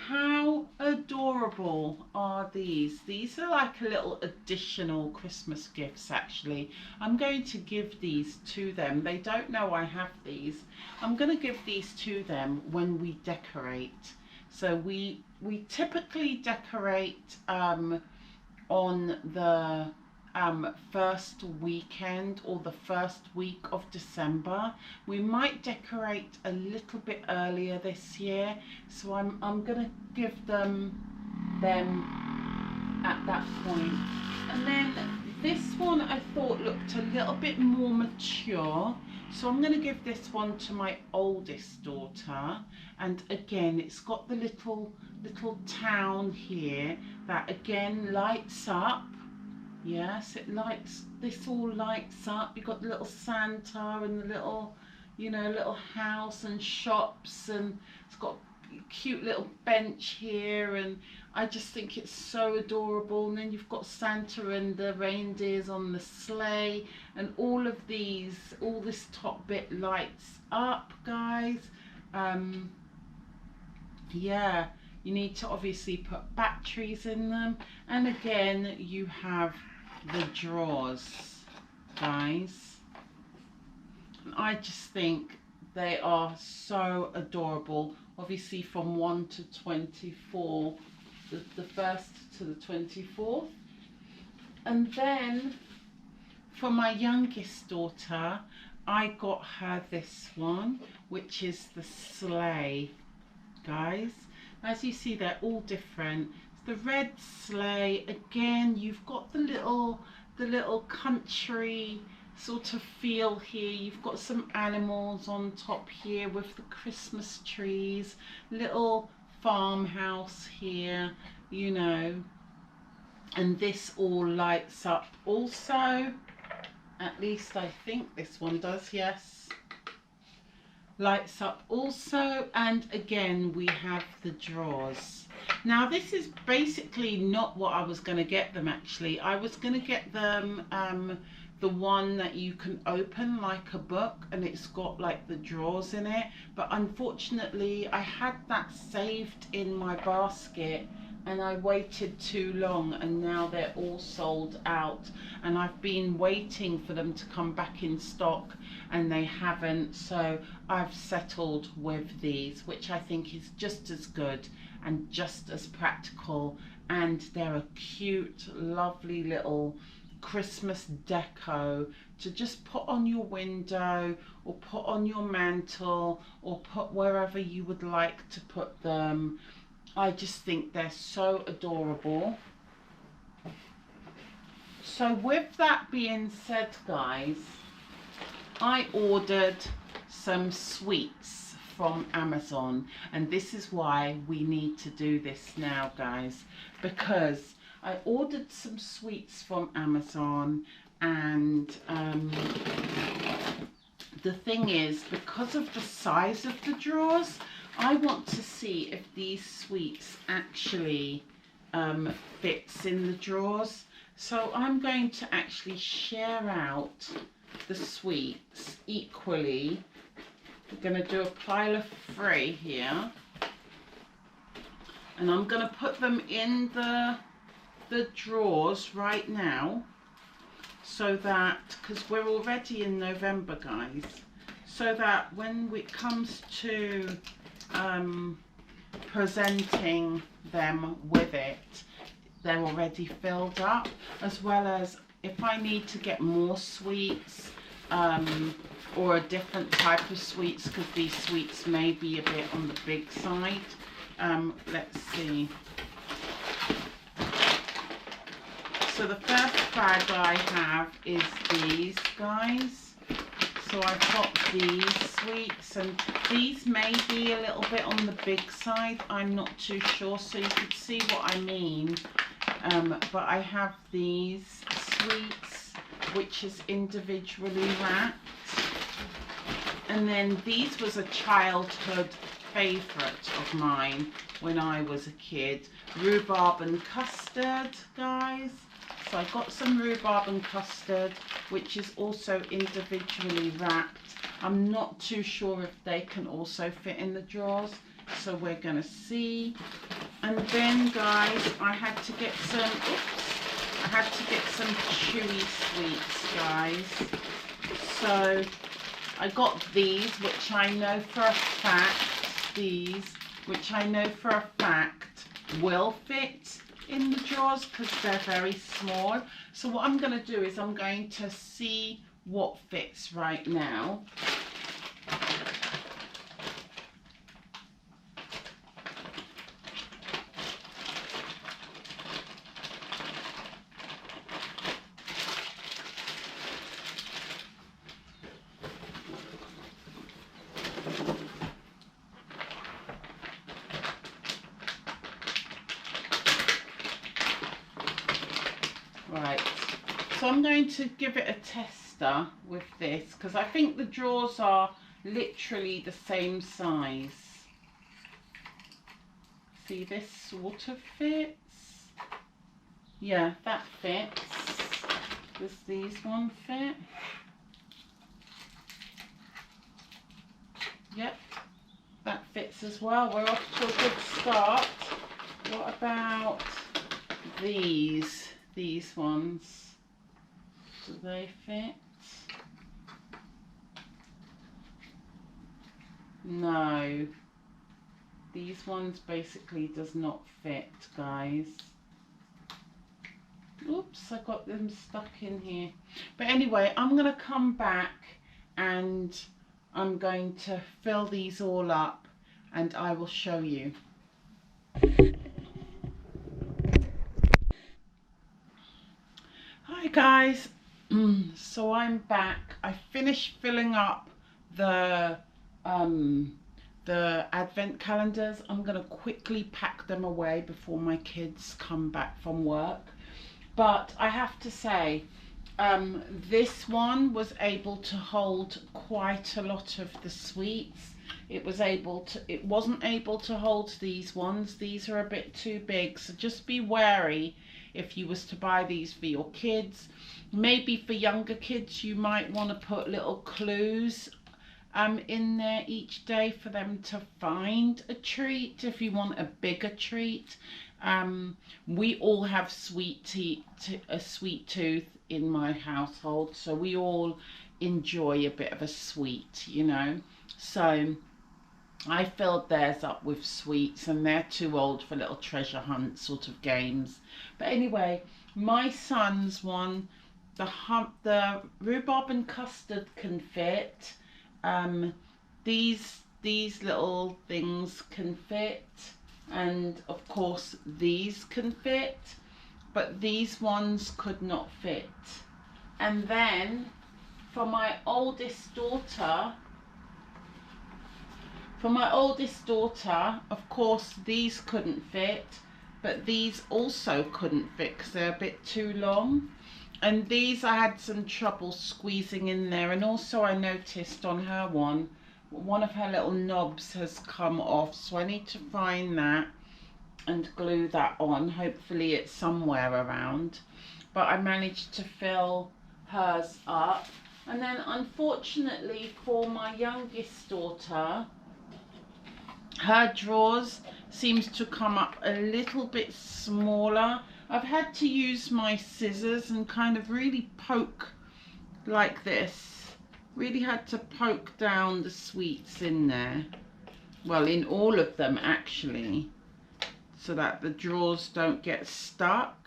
How adorable are these? These are like a little additional Christmas gifts, actually. I'm going to give these to them. They don't know I have these. I'm going to give these to them when we decorate. So we typically decorate on the first weekend or the first week of December. We might decorate a little bit earlier this year, so I'm gonna give them at that point. And then this one I thought looked a little bit more mature, so I'm gonna give this one to my oldest daughter. And again, it's got the little town here that again lights up. Yes, it lights, this all lights up. You've got the little Santa and the little, you know, little house and shops, and it's got a cute little bench here, and I just think it's so adorable. And then you've got Santa and the reindeers on the sleigh, and all of these, all this top bit lights up, guys. Yeah, you need to obviously put batteries in them, and again you have the drawers, guys. And I just think they are so adorable. Obviously from 1 to 24, the 1st to the 24th. And then for my youngest daughter, I got her this one, which is the sleigh, guys. As you see, they're all different. The red sleigh, again, you've got the little country sort of feel here. You've got some animals on top here with the Christmas trees, little farmhouse here, you know, and this all lights up also. At least I think this one does, yes. Lights up also, and again we have the drawers. Now this is basically not what I was going to get them actually. I was going to get them the one that you can open like a book and it's got like the drawers in it, but unfortunately I had that saved in my basket and I waited too long and now they're all sold out, and I've been waiting for them to come back in stock and they haven't, so I've settled with these, which I think is just as good and just as practical, and they're a cute, lovely little Christmas deco to just put on your window or put on your mantle or put wherever you would like to put them. I just think they're so adorable. So with that being said, guys, I ordered some sweets from Amazon, and this is why we need to do this now, guys, because I ordered some sweets from Amazon, and the thing is, because of the size of the drawers, I want to see if these sweets actually fits in the drawers. So I'm going to actually share out the sweets equally. We're going to do a pile of 3 here, and I'm going to put them in the drawers right now, so that, because we're already in November, guys, so that when it comes to presenting them with it, they're already filled up, as well as if I need to get more sweets or a different type of sweets, because these sweets may be a bit on the big side. Let's see. So the first bag I have is these, guys. So I've got these sweets, and these may be a little bit on the big side. I'm not too sure, so you can see what I mean. But I have these sweets, which is individually wrapped. And then these was a childhood favourite of mine when I was a kid. Rhubarb and custard, guys. So I got some rhubarb and custard, which is also individually wrapped. I'm not too sure if they can also fit in the drawers, so we're going to see. And then, guys, I had to get some chewy sweets, guys. So I got these, which I know for a fact, will fit in the drawers because they're very small. So what I'm going to do is I'm going to see what fits right now. Right, so I'm going to give it a tester with this because I think the drawers are literally the same size. See, this sort of fits. Yeah, that fits. Does these one fit? Yep, that fits as well. We're off to a good start. What about these? These ones, do they fit? No, these ones basically does not fit, guys. Oops, I got them stuck in here. But anyway, I'm going to come back and I'm going to fill these all up and I will show you. Hi guys, so I'm back. I finished filling up the advent calendars. I'm going to quickly pack them away before my kids come back from work. But I have to say, This one was able to hold quite a lot of the sweets. It wasn't able to hold these ones. These are a bit too big, so just be wary if you was to buy these for your kids. Maybe for younger kids you might want to put little clues in there each day for them to find a treat if you want a bigger treat. We all have a sweet tooth in my household, so we all enjoy a bit of a sweet, you know. So I filled theirs up with sweets, and they're too old for little treasure hunt sort of games. But anyway, my son's one, the rhubarb and custard can fit. These little things can fit, and of course these can fit, but these ones could not fit. And then for my oldest daughter, of course these couldn't fit, but these also couldn't fit because they're a bit too long. And these I had some trouble squeezing in there, and also I noticed on her one of her little knobs has come off, so I need to find that and glue that on. Hopefully it's somewhere around, but I managed to fill hers up. And then unfortunately for my youngest daughter, her drawers seems to come up a little bit smaller. I've had to use my scissors and kind of really poke like this. Really had to poke down the sweets in there. Well, in all of them actually, so that the drawers don't get stuck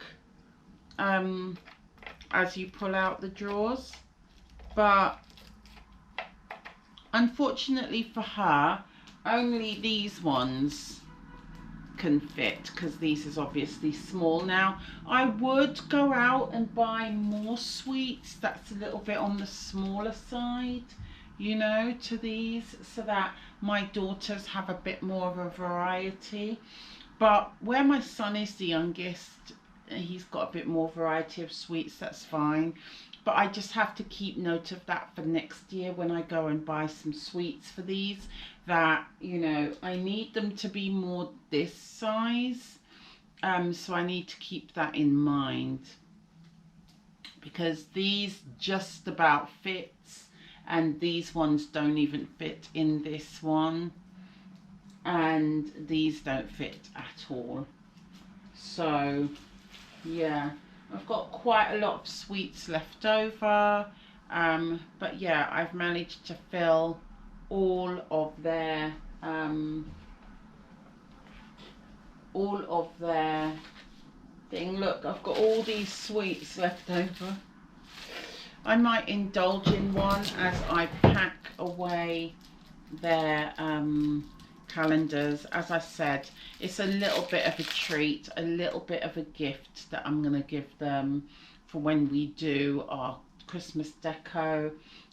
as you pull out the drawers. But unfortunately for her, only these ones can fit because these is obviously small. Now I would go out and buy more sweets that's a little bit on the smaller side, you know, to these, so that my daughters have a bit more of a variety. But where my son is the youngest, he's got a bit more variety of sweets, that's fine. But I just have to keep note of that for next year when I go and buy some sweets for these, that, you know, I need them to be more this size. So I need to keep that in mind, because these just about fits, and these ones don't even fit in this one, and these don't fit at all. So yeah, I've got quite a lot of sweets left over, but yeah, I've managed to fill all of their thing. Look, I've got all these sweets left over. I might indulge in one as I pack away their calendars. As I said, it's a little bit of a treat, a little bit of a gift that I'm going to give them for when we do our Christmas deco,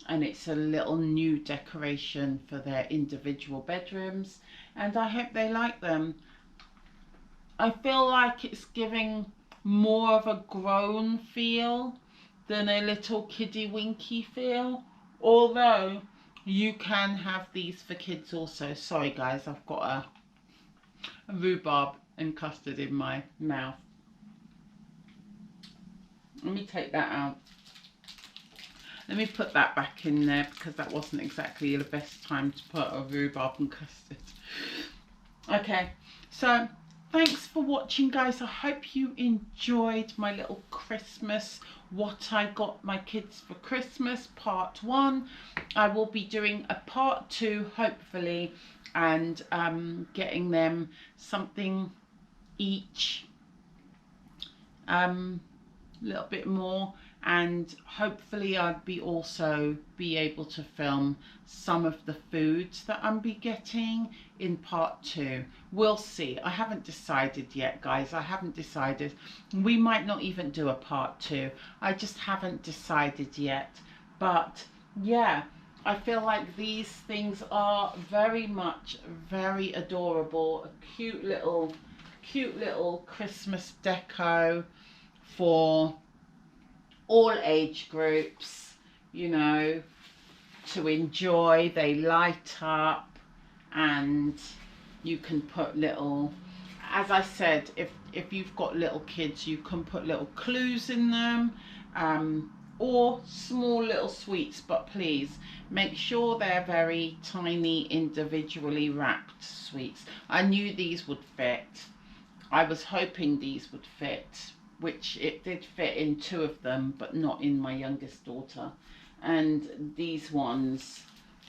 and it's a little new decoration for their individual bedrooms, and I hope they like them. I feel like it's giving more of a grown feel than a little kiddie winky feel, although you can have these for kids also. Sorry guys, I've got a rhubarb and custard in my mouth. Let me take that out. Let me put that back in there, because that wasn't exactly the best time to put a rhubarb and custard. Okay, so thanks for watching guys. I hope you enjoyed my little Christmas, what I got my kids for Christmas part 1. I will be doing a part 2 hopefully, and getting them something each, a little bit more, and hopefully I'd also be able to film some of the foods that I'll be getting in part 2. We'll see. I haven't decided yet guys, I haven't decided. We might not even do a part 2. I just haven't decided yet. But yeah, I feel like these things are very much very adorable. A cute little Christmas deco for all age groups, you know, to enjoy. They light up, and you can put little, as I said, if you've got little kids, you can put little clues in them, or small little sweets, but please make sure they're very tiny, individually wrapped sweets. I knew these would fit. I was hoping these would fit, which it did fit in 2 of them, but not in my youngest daughter. And these ones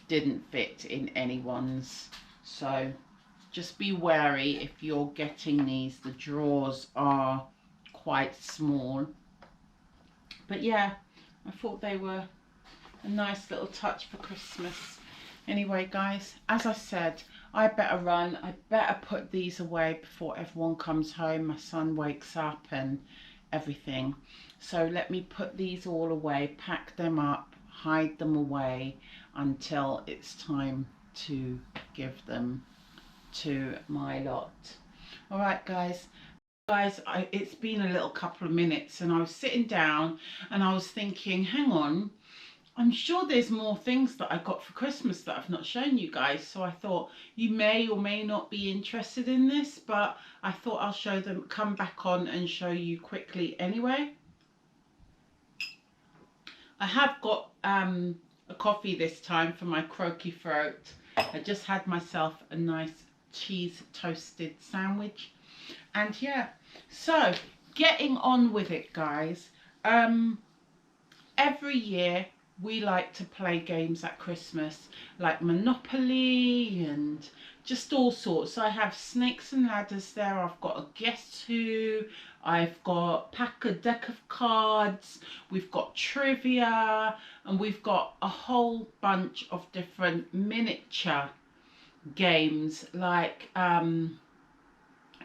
didn't fit in anyone's. So just be wary if you're getting these. The drawers are quite small. But yeah, I thought they were a nice little touch for Christmas. Anyway, guys, as I said, I better run. I better put these away before everyone comes home. My son wakes up and everything. So let me put these all away, pack them up, hide them away until it's time to give them to my lot. All right, guys. It's been a little couple of minutes, and I was sitting down and I was thinking, hang on, I'm sure there's more things that I got for Christmas that I've not shown you guys. So I thought you may or may not be interested in this, but I thought I'll show them, come back on and show you quickly anyway. I have got a coffee this time for my croaky throat. I just had myself a nice cheese toasted sandwich. And yeah, so getting on with it, guys. Every year we like to play games at Christmas, like Monopoly and just all sorts. I have Snakes and Ladders there. I've got a Guess Who. I've got a deck of cards. We've got trivia, and we've got a whole bunch of different miniature games like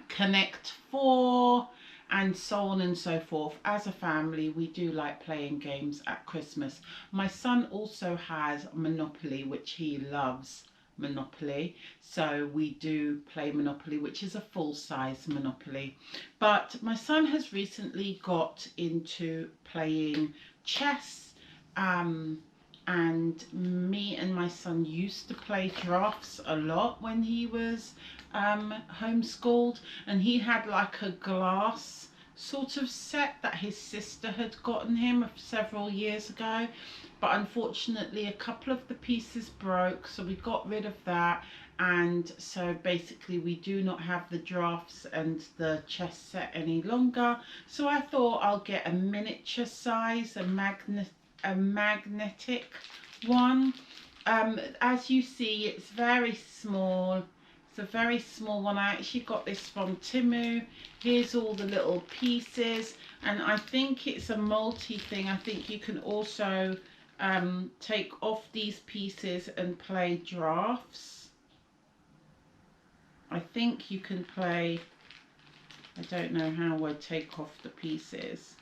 Connect 4 and so on and so forth. As a family, we do like playing games at Christmas. My son also has Monopoly, which he loves Monopoly. So we do play Monopoly, which is a full-size Monopoly. But my son has recently got into playing chess. And me and my son used to play drafts a lot when he was homeschooled, and he had like a glass sort of set that his sister had gotten him several years ago, but unfortunately a couple of the pieces broke, so we got rid of that. And so basically we do not have the drafts and the chess set any longer, so I thought I'll get a miniature size, a magnetic one. As you see, it's very small. It's a very small one. I actually got this from Temu. Here's all the little pieces, and I think it's a multi thing. I think you can also take off these pieces and play drafts. I think you can play, I don't know how I take off the pieces,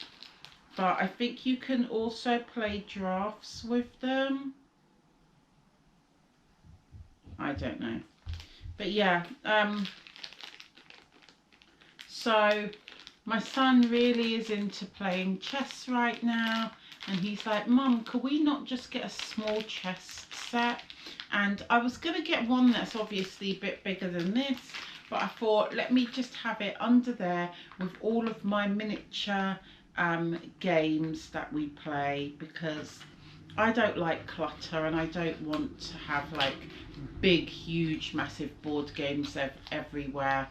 but I think you can also play drafts with them. I don't know. But yeah, so my son really is into playing chess right now, and he's like, Mum, could we not just get a small chess set? And I was going to get one that's obviously a bit bigger than this, but I thought, let me just have it under there with all of my miniature games that we play, because I don't like clutter, and I don't want to have like big, huge, massive board games everywhere.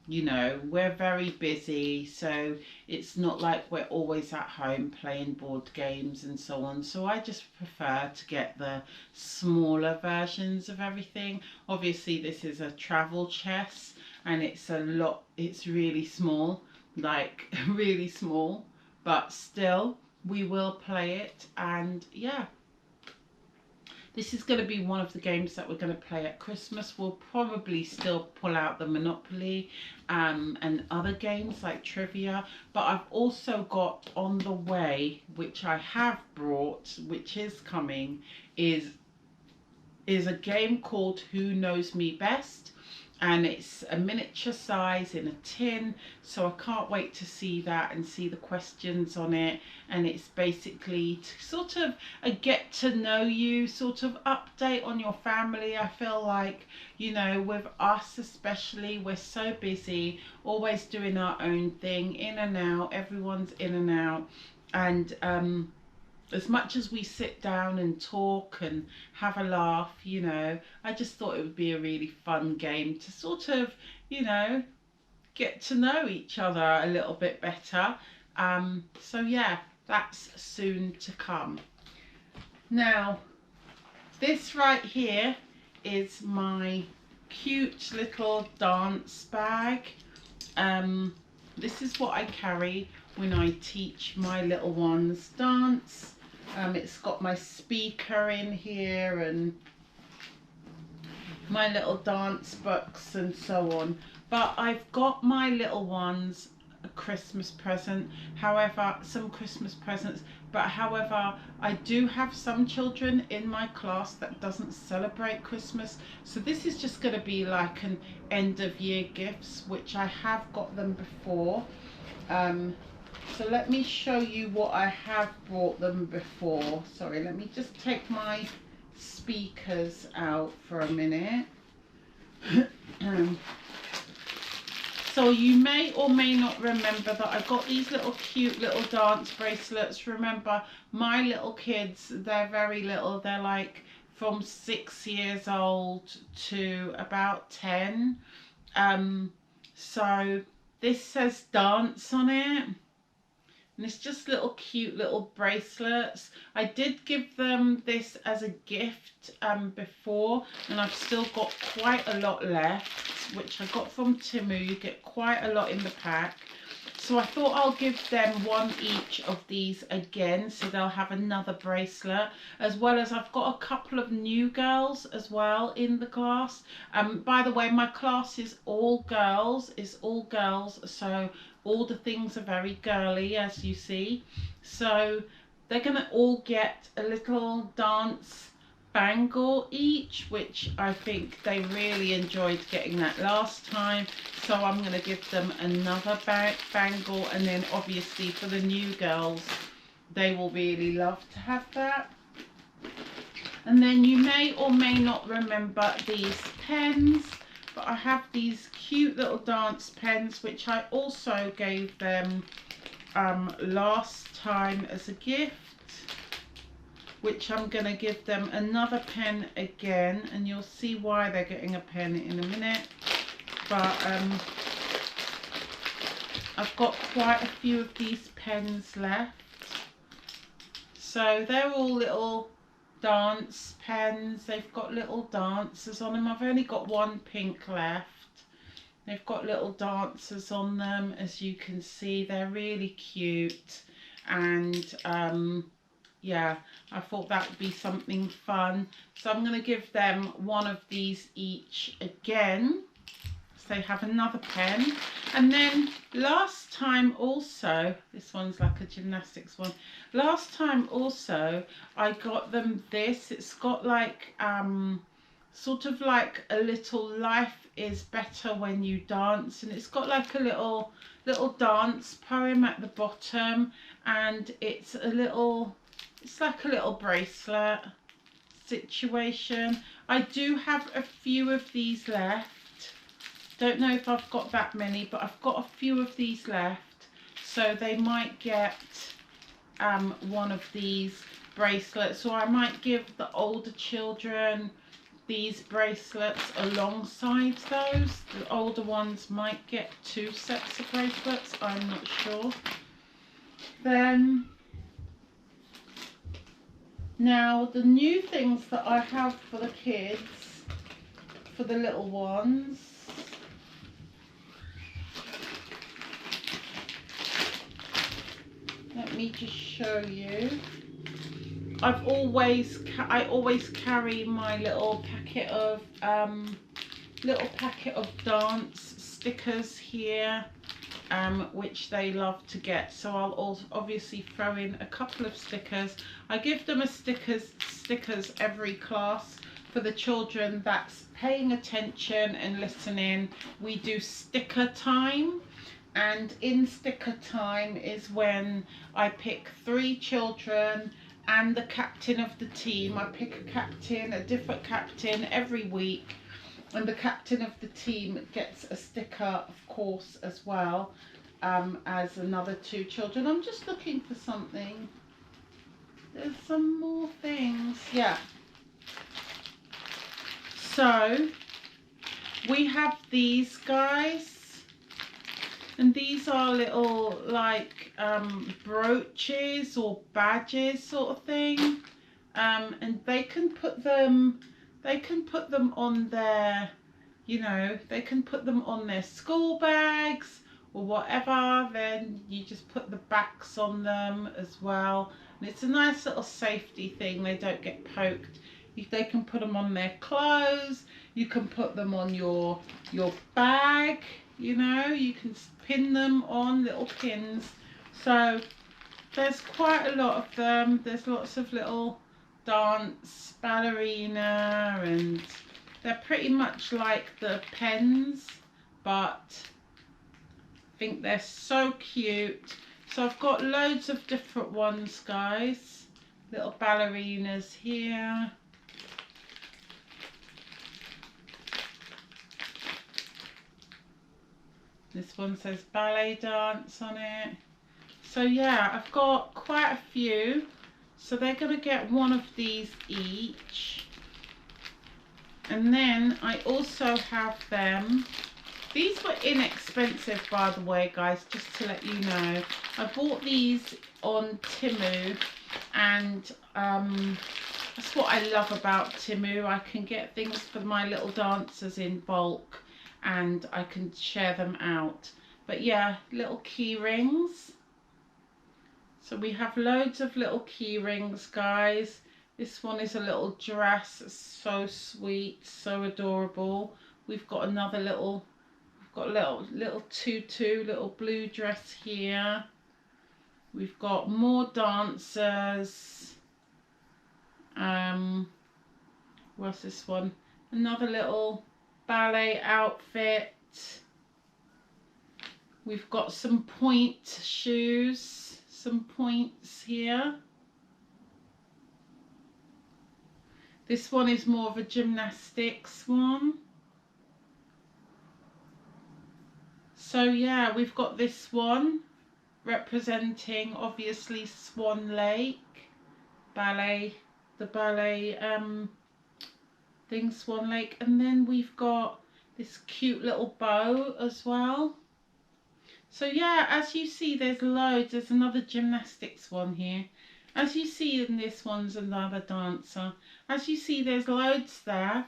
You know, we're very busy, so it's not like we're always at home playing board games and so on. So I just prefer to get the smaller versions of everything. Obviously, this is a travel chess, and it's really small, like really small, but still we will play it. And yeah, this is going to be one of the games that we're going to play at Christmas. We'll probably still pull out the Monopoly and other games like trivia. But I've also got on the way, which I have brought, which is coming, is a game called Who Knows Me Best. and it's a miniature size in a tin, so I can't wait to see that and see the questions on it. And it's basically sort of a get to know you sort of update on your family. I feel like, you know, with us especially, we're so busy, always doing our own thing, in and out, everyone's in and out. And as much as we sit down and talk and have a laugh, you know, I just thought it would be a really fun game to sort of, you know, get to know each other a little bit better. So yeah, that's soon to come. Now, this right here is my cute little dance bag. This is what I carry when I teach my little ones dance. It's got my speaker in here and my little dance books and so on. But I've got my little ones a Christmas present, however, some Christmas presents, but however, I do have some children in my class that doesn't celebrate Christmas. So this is just going to be like an end of year gifts, which I have got them before. So let me show you what I have brought them before. Sorry, let me just take my speakers out for a minute. So you may or may not remember that I got these little cute little dance bracelets. Remember, my little kids, they're very little. They're like from 6 years old to about 10. So this says dance on it. And it's just little cute little bracelets. I did give them this as a gift before, and I've still got quite a lot left, which I got from Timu. You get quite a lot in the pack. So I thought I'll give them one each of these again, so they'll have another bracelet, as well as I've got a couple of new girls as well in the class. By the way, my class is all girls, so all the things are very girly, as you see. So they're gonna all get a little dance bangle each, which I think they really enjoyed getting that last time. So I'm going to give them another bangle, and then obviously for the new girls, they will really love to have that. And then you may or may not remember these pens, but I have these cute little dance pens, which I also gave them last time as a gift, which I'm going to give them another pen again, and you'll see why they're getting a pen in a minute. But I've got quite a few of these pens left. So they're all little dance pens. They've got little dancers on them. I've only got one pink left. They've got little dancers on them, as you can see. They're really cute. And yeah, I thought that would be something fun. So I'm going to give them one of these each again. So they have another pen. And then last time also, this one's like a gymnastics one. Last time also, I got them this. It's got like, sort of like a little life is better when you dance. And it's got like a little dance poem at the bottom. And it's like a little bracelet situation. I do have a few of these left. Don't know if I've got that many, but I've got a few of these left. So they might get one of these bracelets, or I might give the older children these bracelets alongside those. The older ones might get 2 sets of bracelets, I'm not sure. Then now, the new things that I have for the kids, for the little ones, let me just show you. I always carry my little packet of dance stickers here, which they love to get. So I'll also obviously throw in a couple of stickers. I give them a stickers every class for the children that's paying attention and listening, we do sticker time. And in sticker time is when I pick 3 children and the captain of the team. I pick a captain, a different captain every week, and the captain of the team gets a sticker, of course, as well, as another 2 children. I'm just looking for something. There's some more things. Yeah. So we have these guys. And these are little like brooches or badges sort of thing, and they can put them on their, you know, they can put them on their school bags or whatever. Then you just put the backs on them as well, and it's a nice little safety thing. They don't get poked. They can put them on their clothes. You can put them on your bag. You know, you can pin them on little pins. So there's quite a lot of them. There's lots of little dance, ballerina, and they're pretty much like the pens, but I think they're so cute. So I've got loads of different ones, guys. Little ballerinas here. This one says ballet dance on it. So yeah, I've got quite a few. So they're going to get one of these each. And then I also have them. These were inexpensive, by the way, guys, just to let you know. I bought these on Temu, and that's what I love about Temu. I can get things for my little dancers in bulk, and I can share them out. But yeah, little key rings. So we have loads of little key rings, guys. This one is a little dress. It's so sweet, so adorable. We've got another little, we've got little tutu, little blue dress here. We've got more dancers. What's this one? Another little ballet outfit. We've got some point shoes, some points here. This one is more of a gymnastics one. So yeah, we've got this one representing obviously Swan Lake ballet, the ballet thing, Swan Lake. And then we've got this cute little bow as well. So yeah, as you see, there's loads. There's another gymnastics one here. As you see, in this one's another dancer. As you see, there's loads there.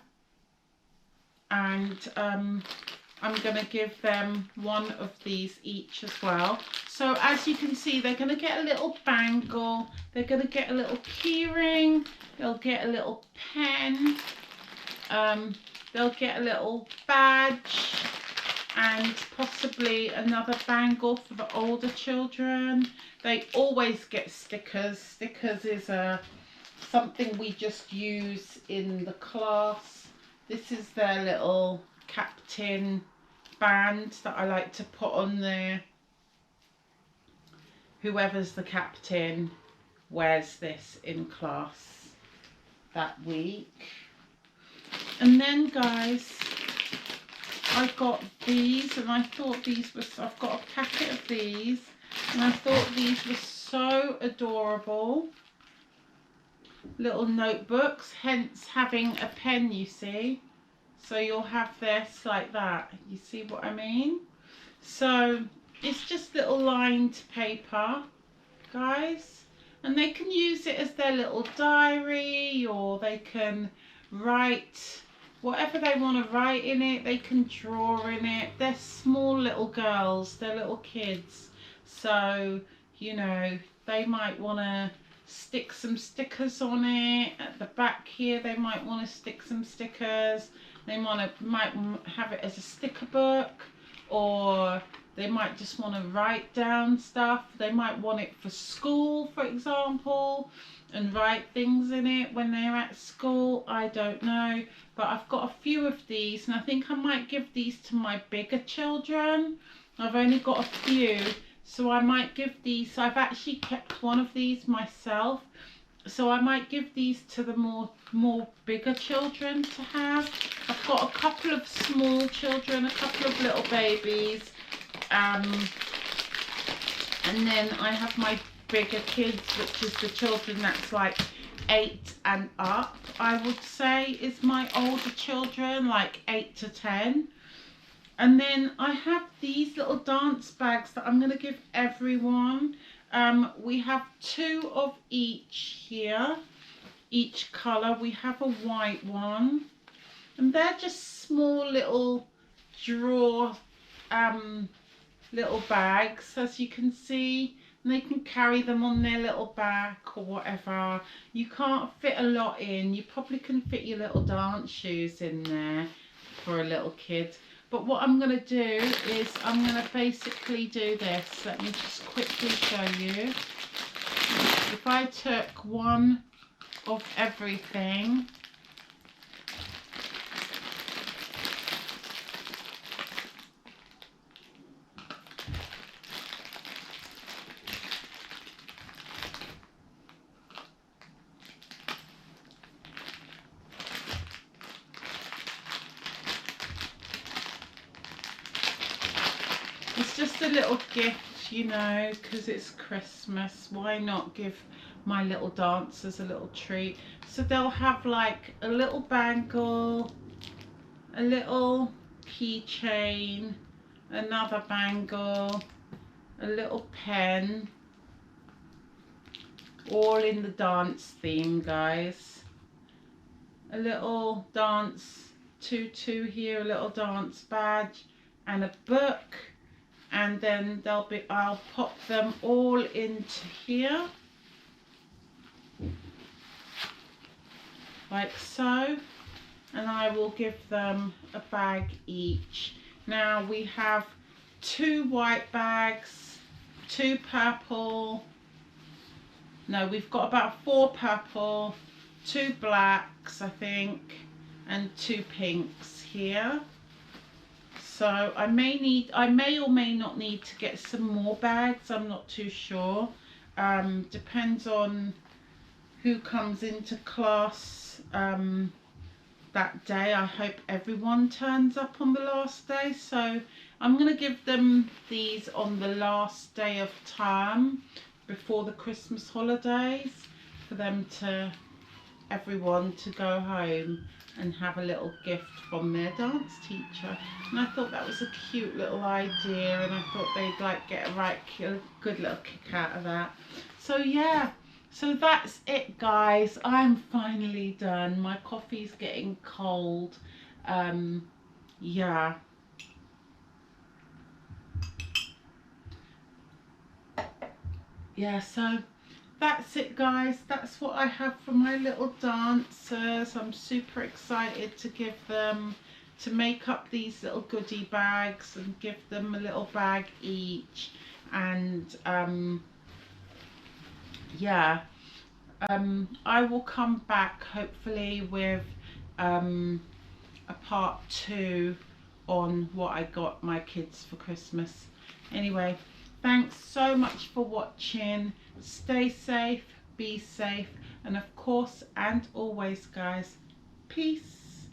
And I'm going to give them one of these each as well. So as you can see, they're going to get a little bangle. They're going to get a little key ring. They'll get a little pen. They'll get a little badge. And possibly another bangle for the older children. They always get stickers. Stickers is something we just use in the class. This is their little captain band that I like to put on there. Whoever's the captain wears this in class that week. And then, guys, I got these, and I thought these were, I've got a packet of these, and I thought these were so adorable. Little notebooks, hence having a pen, you see. So you'll have this like that. You see what I mean? So it's just little lined paper, guys. And they can use it as their little diary, or they can write whatever they want to write in it. They can draw in it. They're small little girls, they're little kids, so you know, they might want to stick some stickers on it. At the back here, they might want to stick some stickers. They might have it as a sticker book, or They might just want to write down stuff. They might want it for school, for example, and write things in it when they're at school. I don't know. But I've got a few of these, and I think I might give these to my bigger children. I've only got a few, so I might give these. I've actually kept one of these myself, so I might give these to the more bigger children to have. I've got a couple of small children, a couple of little babies, and then I have my bigger kids, which is the children that's like 8 and up, I would say, is my older children, like 8 to 10. And then I have these little dance bags that I'm going to give everyone. We have 2 of each here, each colour. We have a white one, and they're just small little drawer little bags, as you can see, and they can carry them on their little back or whatever. You can't fit a lot in. You probably can fit your little dance shoes in there for a little kid. But what I'm going to do is I'm going to basically do this. Let me just quickly show you. If I took one of everything, it's just a little gift, you know, because it's Christmas. Why not give my little dancers a little treat? So they'll have like a little bangle, a little keychain, another bangle, a little pen, all in the dance theme, guys. A little dance tutu here, a little dance badge, and a book. And then I'll pop them all into here, like so, and I will give them a bag each. Now we have 2 white bags, 2 purple, no, we've got about 4 purple, 2 blacks, I think, and 2 pinks here. So I may or may not need to get some more bags. I'm not too sure. Depends on who comes into class that day. I hope everyone turns up on the last day. So I'm going to give them these on the last day of term before the Christmas holidays, for them to, everyone to go home and have a little gift from their dance teacher. And I thought that was a cute little idea, and I thought they'd like get a good little kick out of that. So yeah, so that's it, guys. I'm finally done. My coffee's getting cold. Yeah. Yeah, so that's it, guys. That's what I have for my little dancers. I'm super excited to give them, to make up these little goodie bags and give them a little bag each. And yeah, I will come back hopefully with a part 2 on what I got my kids for Christmas. Anyway, thanks so much for watching. Stay safe, be safe, and of course and always, guys, peace.